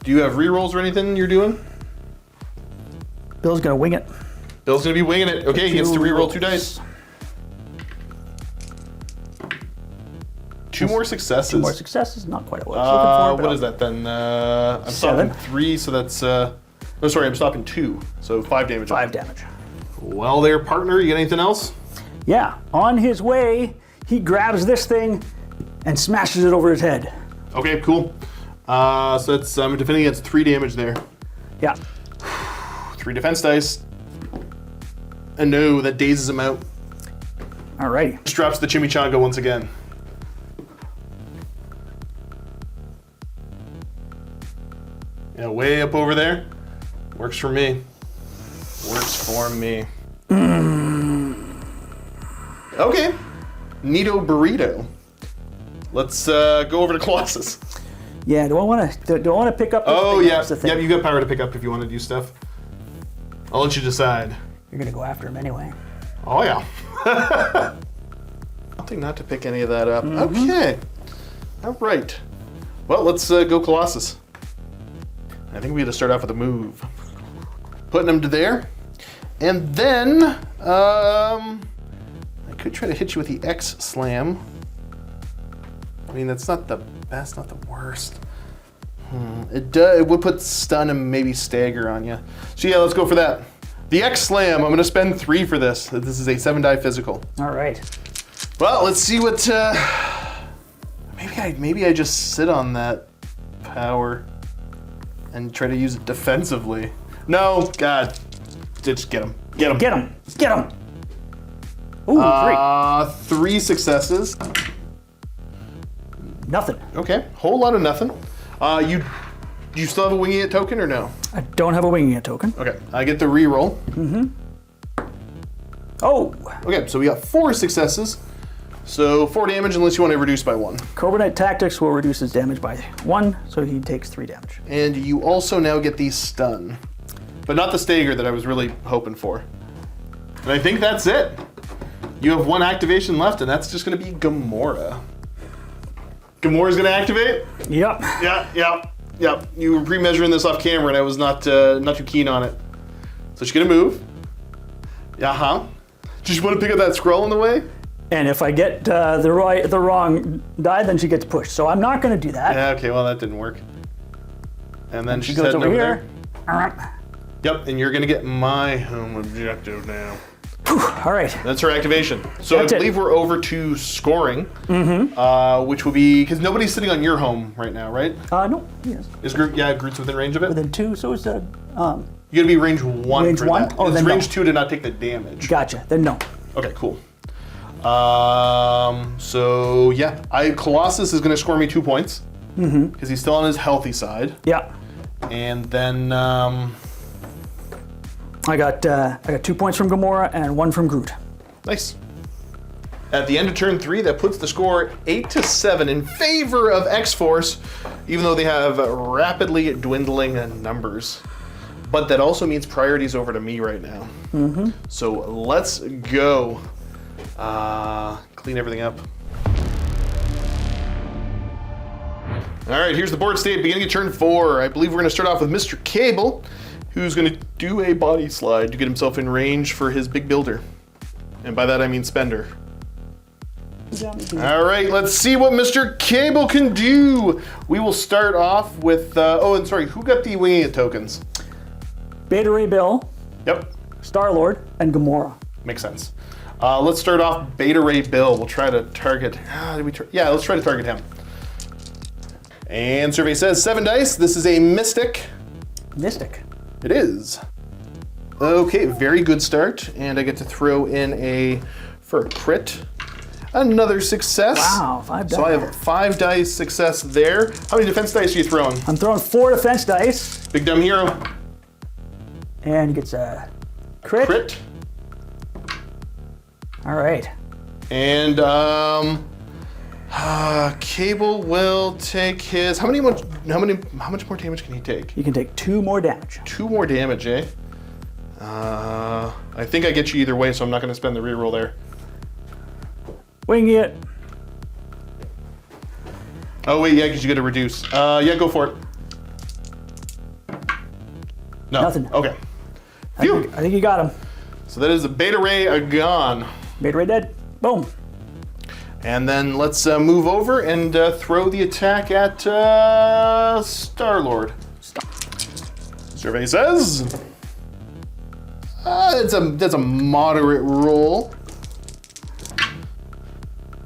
Do you have rerolls or anything you're doing? Bill's gonna wing it. Bill's gonna be winging it. Okay, he gets to reroll 2 dice. 2 more successes. 2 more successes, not quite what I was looking for. What is that then? I'm stopping 3, so that's, no, sorry, I'm stopping 2, so 5 damage. 5 damage. Well there, partner, you got anything else? Yeah, on his way, he grabs this thing and smashes it over his head. Okay, cool. So that's, I'm defending against 3 damage there. Yeah. 3 defense dice. And no, that dazes him out. Alrighty. Just drops the chimichanga once again. Yeah, way up over there. Works for me. Works for me. Okay. Neato burrito. Let's go over to Colossus. Yeah, do I want to pick up this Oh thing? yeah, That's the thing. yeah. You got power to pick up if you want to do stuff. I'll let you decide. You're gonna go after him anyway. Oh yeah. Something not to pick any of that up. Okay. All right. Well, let's go Colossus. I think we had to start off with a move. Putting him to there. And then, I could try to hit you with the X slam. I mean, that's not the best, not the worst. It would put stun and maybe stagger on you. So yeah, let's go for that. The X slam, I'm gonna spend 3 for this. This is a 7-die physical. All right. Well, let's see what, maybe I just sit on that power and try to use it defensively. No, God, just get him. Get him. Get him. Get him. Ooh, 3 successes. Nothing. Okay, whole lot of nothing. You still have a winging it token or no? I don't have a winging it token. Okay, I get the reroll. Oh, Okay, so we got 4 successes. So 4 damage unless you want to reduce by 1. Cobra Knight Tactics will reduce his damage by 1, so he takes 3 damage. And you also now get the stun. But not the stagger that I was really hoping for. And I think that's it. You have 1 activation left, and that's just going to be Gamora. Gamora's going to activate? Yep. Yeah. You were pre-measuring this off camera, and I was not too keen on it. So she's going to move. Does she want to pick up that scroll on the way? And if I get the wrong die, then she gets pushed. So I'm not going to do that. Yeah, okay, well, that didn't work. And then She she's goes heading over here. there. Yep, and you're going to get my home objective now. All right. That's her activation. So That's I believe we're over to scoring, which will be, because nobody's sitting on your home right now, right? No. Yes. Is Groot, yeah, Groot's within range of it? Within 2, so it's You gotta be range 1 Range for one? that. Oh, it's then range no. 2 to not take the damage. Gotcha. Then no. Okay, cool. So yeah, Colossus is gonna score me 2 points. Because he's still on his healthy side. Yeah. And then, I got 2 points from Gamora and 1 from Groot. nice. At the end of turn 3, that puts the score 8-7 in favor of X-Force, even though they have rapidly dwindling numbers. But that also means priority's over to me right now. So let's go. Clean everything up. All right, here's the board state, beginning of turn 4. I believe we're gonna start off with Mr. Cable, who's gonna do a body slide to get himself in range for his big builder. And by that I mean spender. All right, let's see what Mr. Cable can do. We will start off with, and sorry, who got the winging it tokens? Beta Ray Bill, Yep, Star-Lord, and Gamora. makes sense. Let's start off Beta Ray Bill. We'll try to target, let's try to target him. And survey says 7 dice. This is a mystic. Mystic. It is. Okay, very good start. And I get to throw in for a crit. Another success. Wow, 5 dice. So I have 5 dice success there. How many defense dice are you throwing? I'm throwing 4 defense dice, Big dumb hero. and he gets a crit. Crit. All right. And Cable will take his. How much more damage can he take? You can take 2 more damage. 2 more damage, eh? I think I get you either way, so I'm not going to spend the reroll there. Wing it. Oh wait, yeah, because you got to reduce. Yeah, go for it. No. Nothing. Okay. I think you got him. So that is a Beta Ray gone. Beta Ray dead. Boom. And then let's move over and throw the attack at Star-Lord. Survey says that's a moderate roll.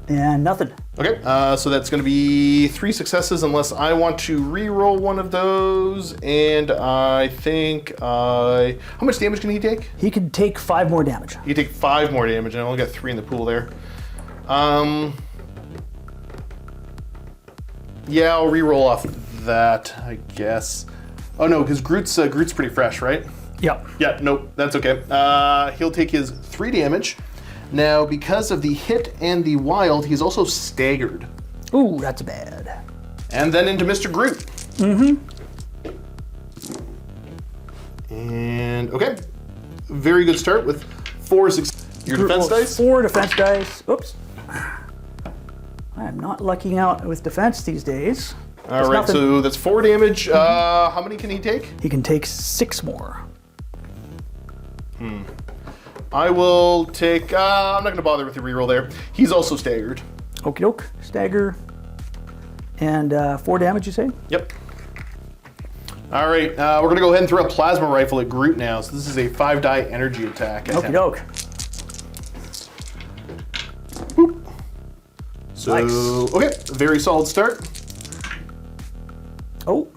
And nothing. Okay, so that's going to be 3 successes unless I want to re-roll one of those. And I think how much damage can he take? He can take 5 more damage. He can take 5 more damage, and I only got 3 in the pool there. Yeah, I'll re-roll off that, I guess. Oh no, because Groot's pretty fresh, right? Yep. Yeah, nope, that's okay. He'll take his 3 damage. Now, because of the hit and the wild, he's also staggered. Ooh, that's bad. And then into Mr. Groot. And okay, very good start with 4 successes. Your defense dice? 4 defense dice. Oops. I'm not lucking out with defense these days. All right, so that's 4 damage. How many can he take? He can take 6 more. I will take. I'm not going to bother with the reroll there. He's also staggered. Okie doke. Stagger. And 4 damage, you say? Yep. All right, we're going to go ahead and throw a plasma rifle at Groot now. So this is a 5-die energy attack. Okie doke. Boop. So, Nice. okay, very solid start. Oh,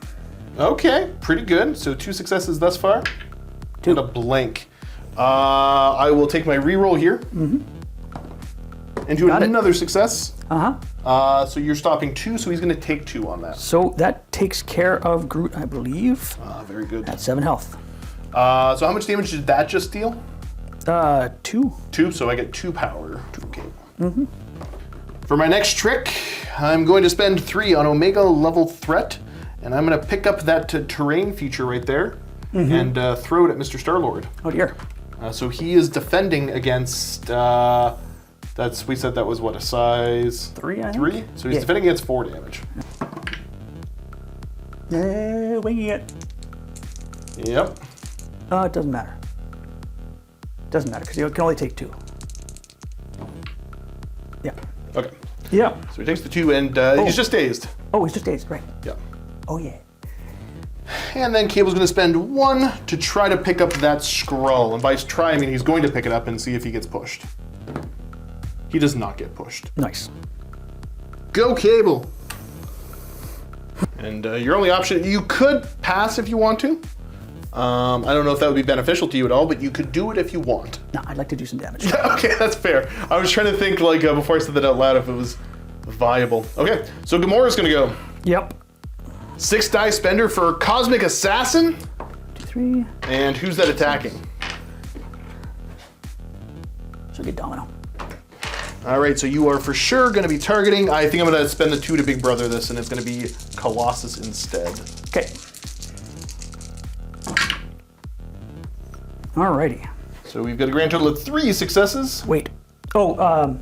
Okay, pretty good. So 2 successes thus far. 2. And a blank. I will take my reroll here. And do Got it. another success. Uh-huh. So you're stopping 2, so he's going to take 2 on that. So that takes care of Groot, I believe. Very good. At 7 health. So how much damage did that just deal? 2. 2, so I get 2 power. Okay. For my next trick, I'm going to spend 3 on Omega level threat, and I'm going to pick up that terrain feature right there and throw it at Mr. Star-Lord. Oh dear. So he is defending against. We said that was what, a size 3, I think? 3. So he's Yeah. defending against 4 damage. Winging it. Yep. It doesn't matter. Doesn't matter because you can only take 2. Yeah. Okay. Yeah. So he takes the 2 and he's just dazed. Oh, he's just dazed, right? Yeah. Oh yeah. and then Cable's going to spend 1 to try to pick up that scroll. And by try, I mean he's going to pick it up and see if he gets pushed. He does not get pushed. Nice. Go, Cable. And your only option, you could pass if you want to. I don't know if that would be beneficial to you at all, but you could do it if you want. No, I'd like to do some damage. Okay, that's fair. I was trying to think, like, before I said that out loud, if it was viable. Okay, so Gamora's gonna go. Yep. 6 die spender for Cosmic Assassin. 2, 3. And who's that attacking? Should be Domino. All right, so you are for sure gonna be targeting. I think I'm gonna spend the 2 to Big Brother this, and it's gonna be Colossus instead. Okay. Alrighty. So we've got a grand total of 3 successes. Wait. Oh,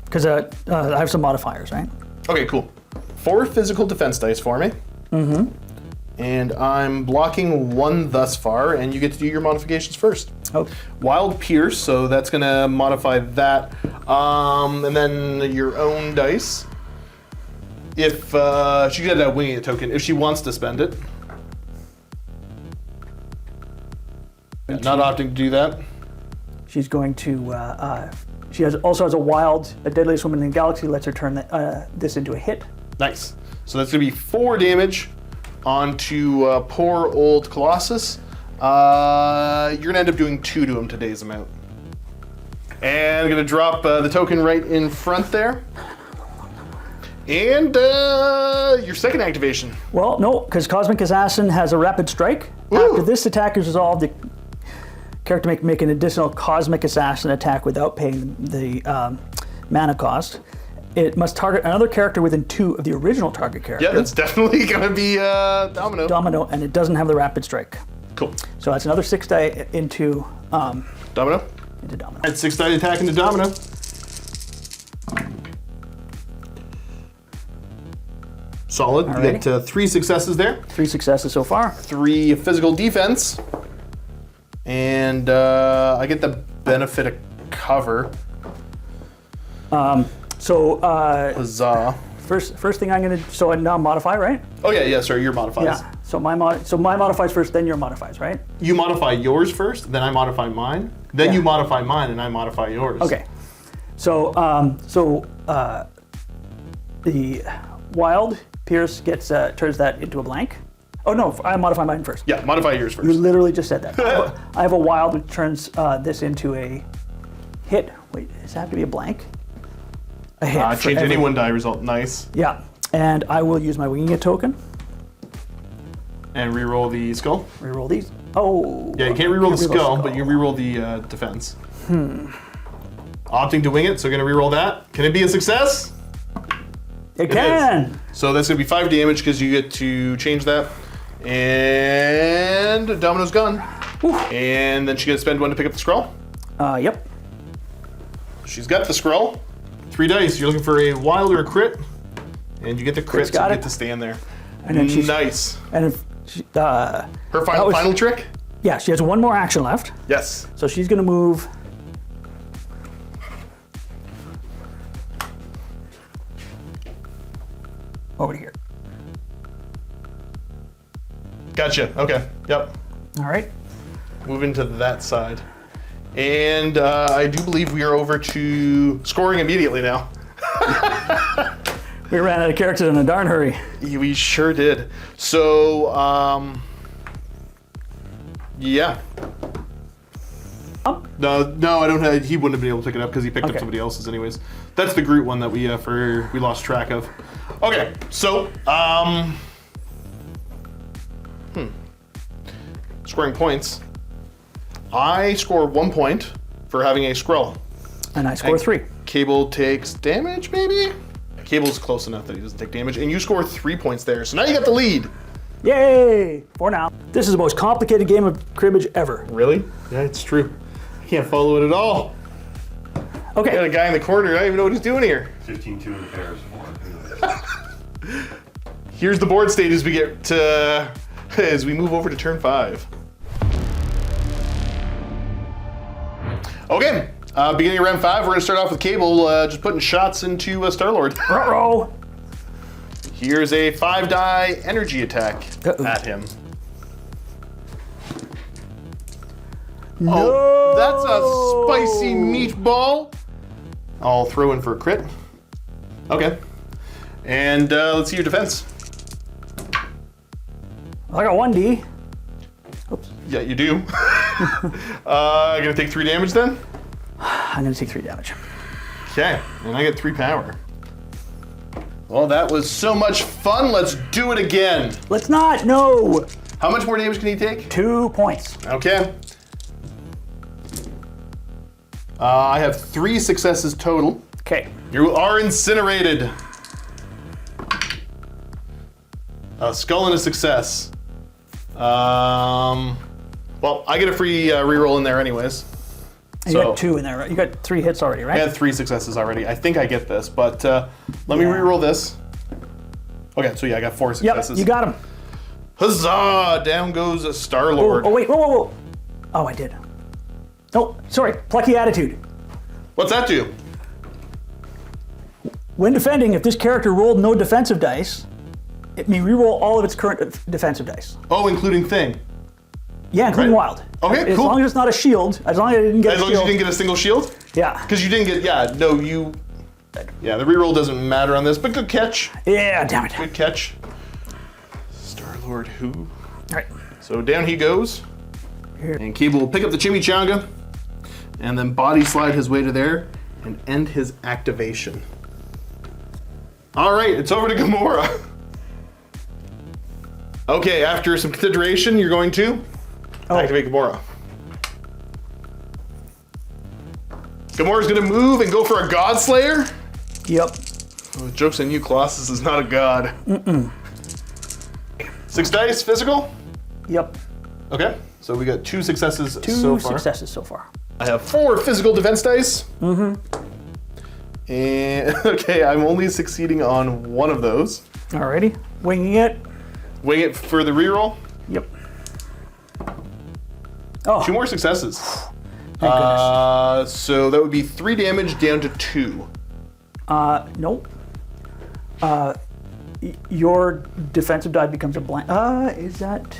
because I have some modifiers, right? Okay, cool. 4 physical defense dice for me. Mm-hmm. And I'm blocking 1 thus far, and you get to do your modifications first. Oh. Wild Pierce, so that's gonna modify that. And then your own dice. If she got that winging it token, if she wants to spend it. Not opting to do that. She's going to. She also has a deadliest woman in the galaxy. Lets her turn this into a hit. Nice. So that's gonna be 4 damage onto poor old Colossus. You're gonna end up doing 2 to him today's amount. And I'm gonna drop the token right in front there. And your second activation. Well, no, because Cosmic Assassin has a rapid strike. Ooh. After this attack is resolved, the character may make an additional Cosmic Assassin attack without paying the mana cost. It must target another character within 2 of the original target character. Yeah, that's definitely gonna be Domino. Domino, and it doesn't have the rapid strike. Cool. So that's another 6 die into Domino. Domino. That's 6 die attack into Domino. Solid. You Alrighty. get 3 successes there. 3 successes so far. 3 physical defense. And I get the benefit of cover. Huzzah. First thing I'm gonna so I now modify, right? Oh yeah, sorry, your modifies. Yeah. So my modifies first, then your modifies, right? You modify yours first, then I modify mine. Then Yeah. you modify mine, and I modify yours. Okay. So the Wild Pierce gets turns that into a blank. Oh no, I modify mine first. Yeah, modify yours You first. literally just said that. I have a Wild which turns this into a hit. Wait, does it have to be a blank? A hit. for Change every- any 1 die result. Nice. Yeah, and I will use my winging it token. And reroll the skull. Reroll these. Oh. Yeah, you can't reroll the skull, but you reroll the defense. Opting to wing it, so gonna reroll that. Can it be a success? It can. Is. So that's gonna be 5 damage because you get to change that. And Domino's gone. And then she's gonna spend 1 to pick up the scroll. Yep. She's got the scroll. 3 dice. You're looking for a wild or a crit, and you get the crit, Crit's so you got get it. to stand there. And then she's Nice. And if she, Her final was- final trick. yeah, she has 1 more action left, Yes. so she's gonna move. Over to here. Gotcha. Okay. Yep. All right. Moving to that side. And I do believe we are over to scoring immediately now. We ran out of characters in a darn hurry. We sure did. So, yeah. No, I don't have. He wouldn't have been able to pick it up because he picked up Okay. somebody else's, anyways. That's the Groot one that we lost track of. Okay, so scoring points. I score 1 point for having a scroll. And I score 3. Cable takes damage, maybe? Cable's close enough that he doesn't take damage, and you score 3 points there. So now you got the lead. Yay! For now. This is the most complicated game of cribbage ever. Really? Yeah, it's true. I can't follow it at all. Okay. Got a guy in the corner. I don't even know what he's doing here. 15-2 in pairs. Here's the board state as we get to, as we move over to turn 5. Okay, beginning of round 5, we're gonna start off with Cable, just putting shots into Star-Lord. Ruh-roh. Here's a 5-die energy attack at him. No! Oh, that's a spicy meatball. I'll throw in for a crit. Okay. And let's see your defense. I got 1d. Oops. Yeah, you do. I'm gonna take 3 damage then? I'm gonna take 3 damage. Okay, and I get 3 power. Well, that was so much fun. Let's do it again. Let's not, no! How much more damage can he take? 2 points. Okay. I have 3 successes total. Okay. You are incinerated. A skull and a success. Well, I get a free reroll in there anyways. You got 2 in there, right? You got 3 hits already, right? I had 3 successes already. I think I get this, but let me reroll this. Okay, so yeah, I got 4 successes. Yep, you got him. Huzzah! Down goes a Star-Lord. Oh, wait, whoa. Oh, I did. Oh, sorry, plucky attitude. What's that do? When defending, if this character rolled no defensive dice, it may reroll all of its current defensive dice. Oh, including thing. Yeah, including Right. wild. Okay, as cool. long as it's not a shield, as long as I didn't get As a long as shield. you didn't get a single shield? Yeah. Because you didn't get, yeah, the reroll doesn't matter on this, but good catch. Yeah, damn it. Good catch. Star-Lord who? All right. So down he goes. Here. And Cable will pick up the chimichanga and then body slide his way to there and end his activation. All right, it's over to Gamora. Okay, after some consideration, you're going to activate Gamora. Gamora's gonna move and go for a God Slayer. Yep. Oh, joke's on you, Colossus is not a god. 6 dice, physical. Yep. Okay, so we got 2 successes 2 so far. successes so far. I have 4 physical defense dice. And okay, I'm only succeeding on 1 of those. Alrighty. Winging it. Wing it for the reroll. Yep. Oh, 2 more successes. thank goodness. So that would be 3 damage down to 2. Nope. Your defensive die becomes a blank. Is that?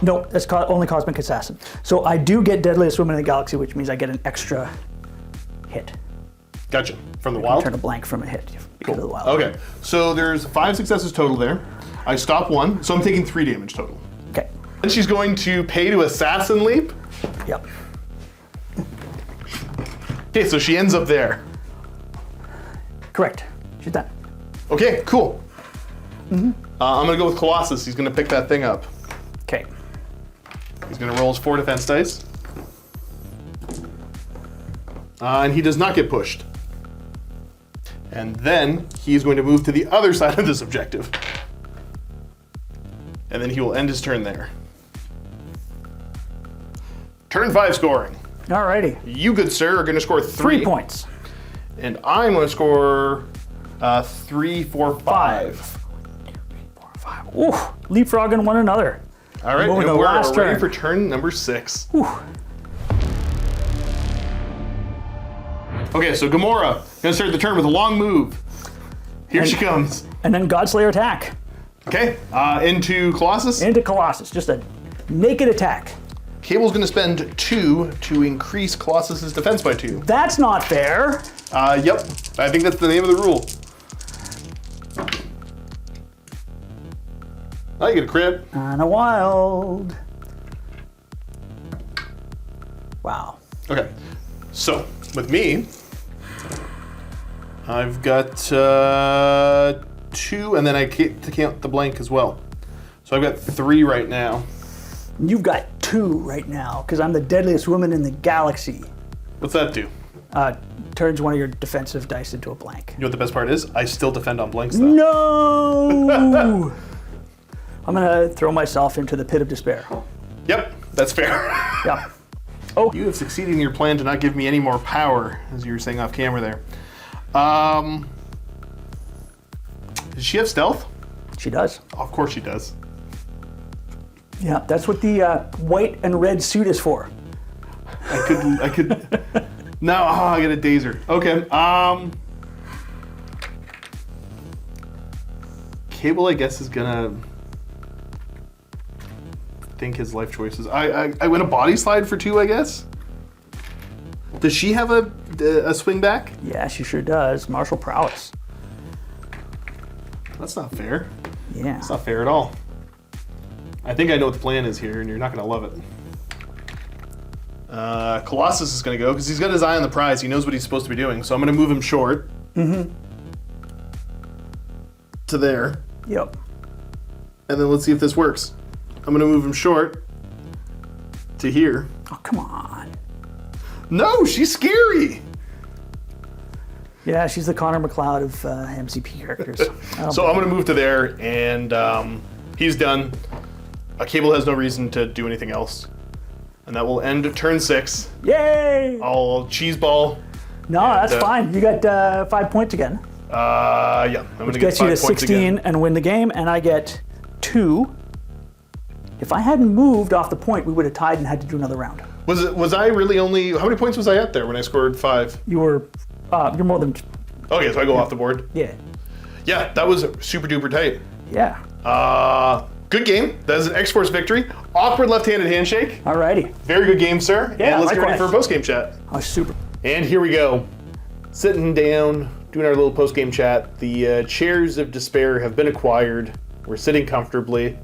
No, that's only Cosmic Assassin. So I do get Deadliest Woman in the Galaxy, which means I get an extra hit. Gotcha. From the wild? Turn a blank from a hit because of the wild. Okay, so there's 5 successes total there. I stop 1, so I'm taking 3 damage total. Okay. And she's going to pay to Assassin Leap. Yep. Okay, so she ends up there. Correct. She's done. Okay, cool. I'm gonna go with Colossus. He's gonna pick that thing up. Okay. He's gonna roll his 4 defense dice. And he does not get pushed. And then he's going to move to the other side of this objective. And then he will end his turn there. Turn 5 scoring. Alrighty. You, good sir, are gonna score 3. 3 points. And I'm gonna score 3, 4, 5. 4, 5. Ooh, leapfrogging one another. All right, Moving and to we're last ready turn. for turn number 6. Ooh. Okay, so Gamora gonna start the turn with a long move. Here she comes. And then Godslayer attack. Okay, into Colossus. Into Colossus. Just a naked attack. Cable's gonna spend 2 to increase Colossus's defense by 2. That's not fair. Yep, I think that's the name of the rule. Oh, you get a crit. And a wild. Wow. Okay, so with me, I've got 2, and then I get to count the blank as well. So I've got 3 right now. You've got 2 right now, because I'm the deadliest woman in the galaxy. What's that do? Turns one of your defensive dice into a blank. You know what the best part is? I still defend on blanks though. No! I'm gonna throw myself into the pit of despair. Yep, that's fair. Yeah. Oh, You have succeeded in your plan to not give me any more power, as you were saying off camera there. Does she have stealth? she does. Of course she does. Yeah, that's what the white and red suit is for. I could. No, I get a dazer. Okay. Cable, I guess, is gonna think his life choices. I win a body slide for 2, I guess. Does she have a swing back? Yeah, she sure does. Martial prowess. That's not fair. Yeah. It's not fair at all. I think I know what the plan is here, and you're not gonna love it. Colossus is gonna go because he's got his eye on the prize. He knows what he's supposed to be doing. So I'm gonna move him short. To there. Yep. And then let's see if this works. I'm gonna move him short to here. Oh, come on. No, she's scary. Yeah, she's the Connor McLeod of MCP characters. So I'm gonna move to there, and he's done. Cable has no reason to do anything else, and that will end turn 6. Yay! I'll cheese ball. No, that's fine. You got 5 points again. Yeah, I'm gonna get Gets you 5 to points 16 again. and win the game, and I get 2. If I hadn't moved off the point, we would have tied and had to do another round. Was I really only? How many points was I at there when I scored 5? You're more than. Okay, so I go off the board. Yeah. Yeah, that was super duper tight. Yeah. Good game. That is an X-Force victory. Awkward left-handed handshake. Alrighty. Very good game, sir. Yeah, and let's get ready likewise. for a post-game chat. Oh, super. And here we go. Sitting down, doing our little post-game chat. The chairs of despair have been acquired. We're sitting comfortably.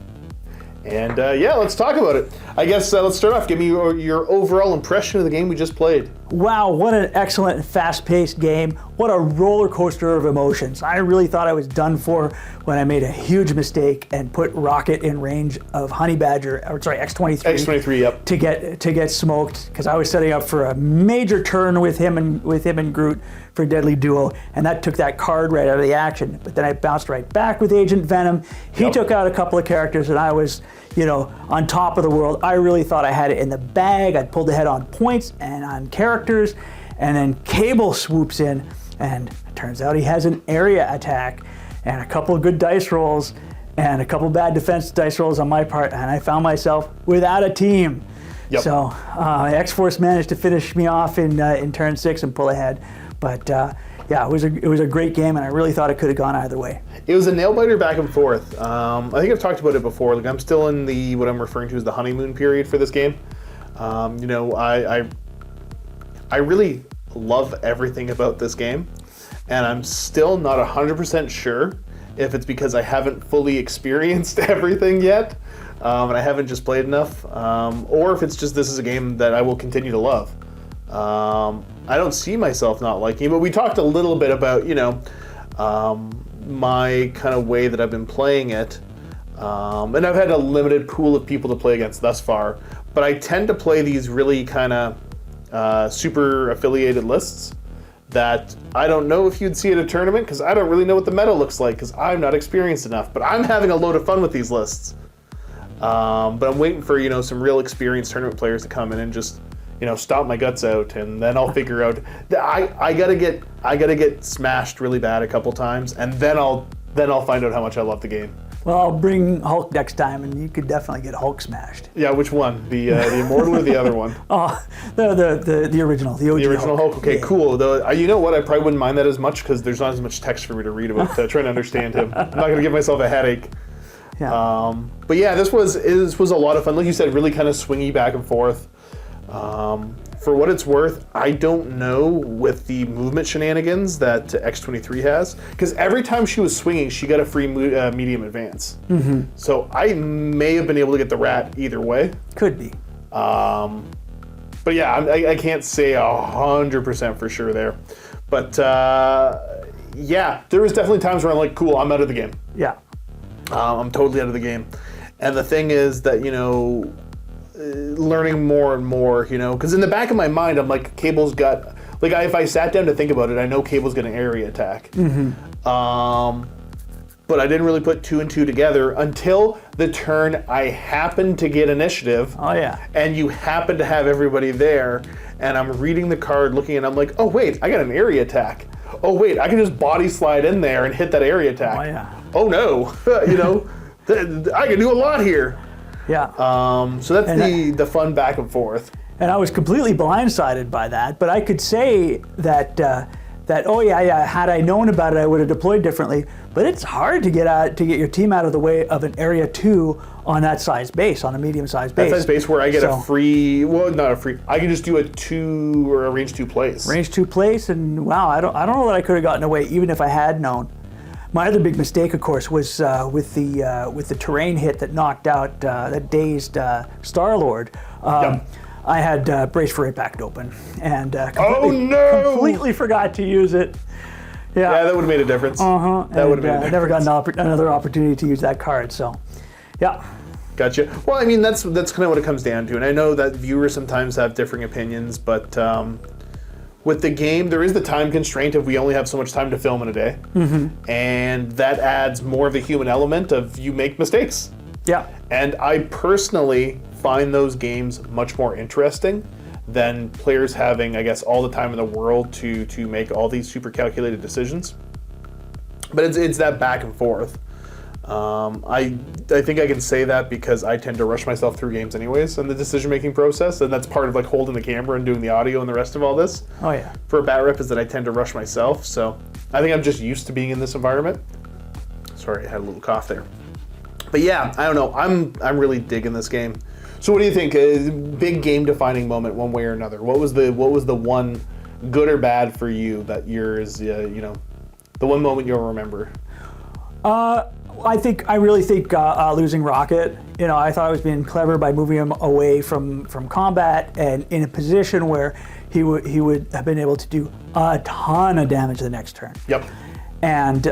And yeah, let's talk about it. I guess let's start off. Give me your overall impression of the game we just played. Wow, what an excellent and fast-paced game. What a roller coaster of emotions. I really thought I was done for when I made a huge mistake and put Rocket in range of Honey Badger, or sorry, X-23. X-23, yep. To get smoked, because I was setting up for a major turn with him and Groot for Deadly Duo, and that took that card right out of the action. But then I bounced right back with Agent Venom. He took out a couple of characters, and I was, on top of the world. I really thought I had it in the bag. I'd pulled ahead on points and on characters, and then Cable swoops in, and it turns out he has an area attack and a couple of good dice rolls and a couple bad defense dice rolls on my part, and I found myself without a team. Yep. So X-Force managed to finish me off in turn 6 and pull ahead. But yeah, it was a great game, and I really thought it could have gone either way. It was a nail-biter back and forth. I think I've talked about it before. Like, I'm still in what I'm referring to as the honeymoon period for this game. I really love everything about this game, and I'm still not 100% sure if it's because I haven't fully experienced everything yet, and I haven't just played enough, or if it's just this is a game that I will continue to love. I don't see myself not liking it, but we talked a little bit about, my kind of way that I've been playing it. And I've had a limited pool of people to play against thus far, but I tend to play these really kind of super affiliated lists that I don't know if you'd see at a tournament, because I don't really know what the meta looks like, because I'm not experienced enough, but I'm having a load of fun with these lists. But I'm waiting for, some real experienced tournament players to come in and just stomp my guts out, and then I'll figure out that I gotta get smashed really bad a couple times, and then I'll find out how much I love the game. Well, I'll bring Hulk next time, and you could definitely get Hulk smashed. Yeah, which one? The Immortal or the other one? Oh, the original, the OG. The original Hulk. Okay, yeah. Cool. Though, you know what? I probably wouldn't mind that as much because there's not as much text for me to read about trying to understand him. I'm not gonna give myself a headache. Yeah. But yeah, this was a lot of fun. Like you said, really kind of swingy back and forth. For what it's worth, I don't know with the movement shenanigans that X-23 has, because every time she was swinging, she got a free medium advance. Mm-hmm. So I may have been able to get the rat either way. Could be. But yeah, I can't say 100% for sure there. But yeah, there was definitely times where I'm like, cool, I'm out of the game. Yeah. I'm totally out of the game. And the thing is that, learning more and more, because in the back of my mind, I'm like, Cable's got, like, if I sat down to think about it, I know Cable's going to area attack. Mm-hmm. But I didn't really put 2 and 2 together until the turn I happened to get initiative. Oh, yeah. And you happen to have everybody there, and I'm reading the card, looking, and I'm like, oh, wait, I got an area attack. Oh, wait, I can just body slide in there and hit that area attack. Oh, yeah. Oh, no. I can do a lot here. Yeah. So that's the fun back and forth. And I was completely blindsided by that, but I could say that that, oh yeah, had I known about it, I would have deployed differently. But it's hard to get your team out of the way of an area 2 on that size base, on a medium-sized base. That size base where I get a free, well, not a free, I can just do a 2 or a range 2 place. Range 2 place, and wow, I don't know that I could have gotten away even if I had known. My other big mistake, of course, was with the terrain hit that knocked out, that dazed Star-Lord. I had Brace for Impact open, and completely forgot to use it. Yeah, that would have made a difference. That would have made a difference. I never got another opportunity to use that card, so yeah. Gotcha. Well, I mean, that's kind of what it comes down to, and I know that viewers sometimes have differing opinions, but with the game, there is the time constraint of we only have so much time to film in a day, and that adds more of the human element of you make mistakes. Yeah. And I personally find those games much more interesting than players having, I guess, all the time in the world to make all these super calculated decisions. But it's that back and forth. I think I can say that because I tend to rush myself through games anyways in the decision-making process, and that's part of like holding the camera and doing the audio and the rest of all this. Oh yeah. For a bat rep is that I tend to rush myself, so I think I'm just used to being in this environment. Sorry, I had a little cough there. But yeah, I don't know. I'm really digging this game. So what do you think? A big game-defining moment, one way or another. What was the one, good or bad for you that yours, the one moment you'll remember? I really think losing Rocket. I thought I was being clever by moving him away from combat and in a position where he would have been able to do a ton of damage the next turn. Yep. And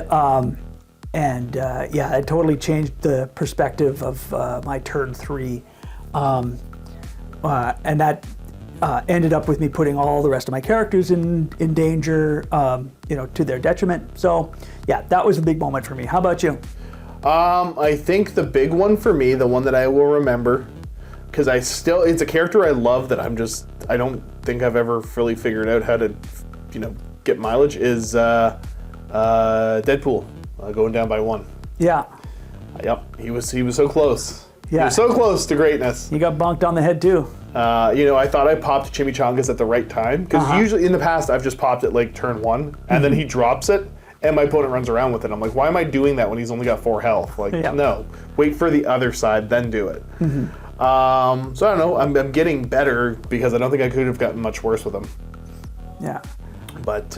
it totally changed the perspective of my turn 3. And that ended up with me putting all the rest of my characters in danger, to their detriment. So, yeah, that was a big moment for me. How about you? I think the big one for me, the one that I will remember, because it's a character I love that I don't think I've ever really figured out how to, get mileage, is Deadpool going down by 1. Yeah. Yep, he was so close. Yeah. He was so close to greatness. He got bonked on the head too. I thought I popped Chimichangas at the right time, because usually in the past I've just popped it like turn 1, and then he drops it, and my opponent runs around with it. I'm like, why am I doing that when he's only got 4 health? Like, no, wait for the other side, then do it. So I don't know, I'm getting better because I don't think I could have gotten much worse with him. Yeah. But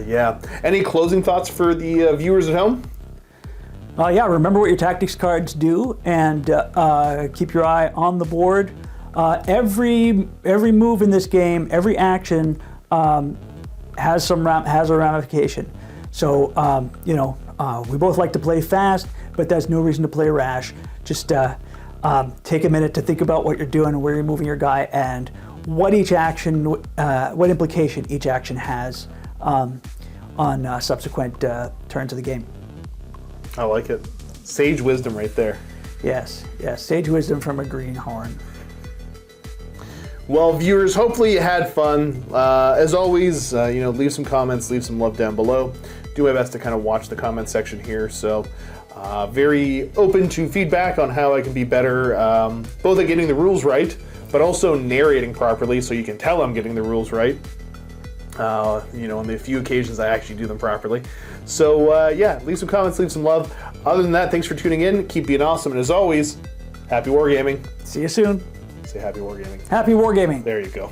yeah, any closing thoughts for the viewers at home? Remember what your tactics cards do, and keep your eye on the board. Every move in this game, every action has a ramification. So we both like to play fast, but that's no reason to play rash. Just take a minute to think about what you're doing and where you're moving your guy, and what what implication each action has on subsequent turns of the game. I like it. Sage wisdom right there. Yes, sage wisdom from a greenhorn. Well, viewers, hopefully you had fun. As always, leave some comments, leave some love down below. Do my best to kind of watch the comment section here. So very open to feedback on how I can be better, both at getting the rules right, but also narrating properly so you can tell I'm getting the rules right. On the few occasions I actually do them properly. So leave some comments, leave some love. Other than that, thanks for tuning in. Keep being awesome. And as always, happy wargaming. See you soon. Say happy wargaming. Happy wargaming. There you go.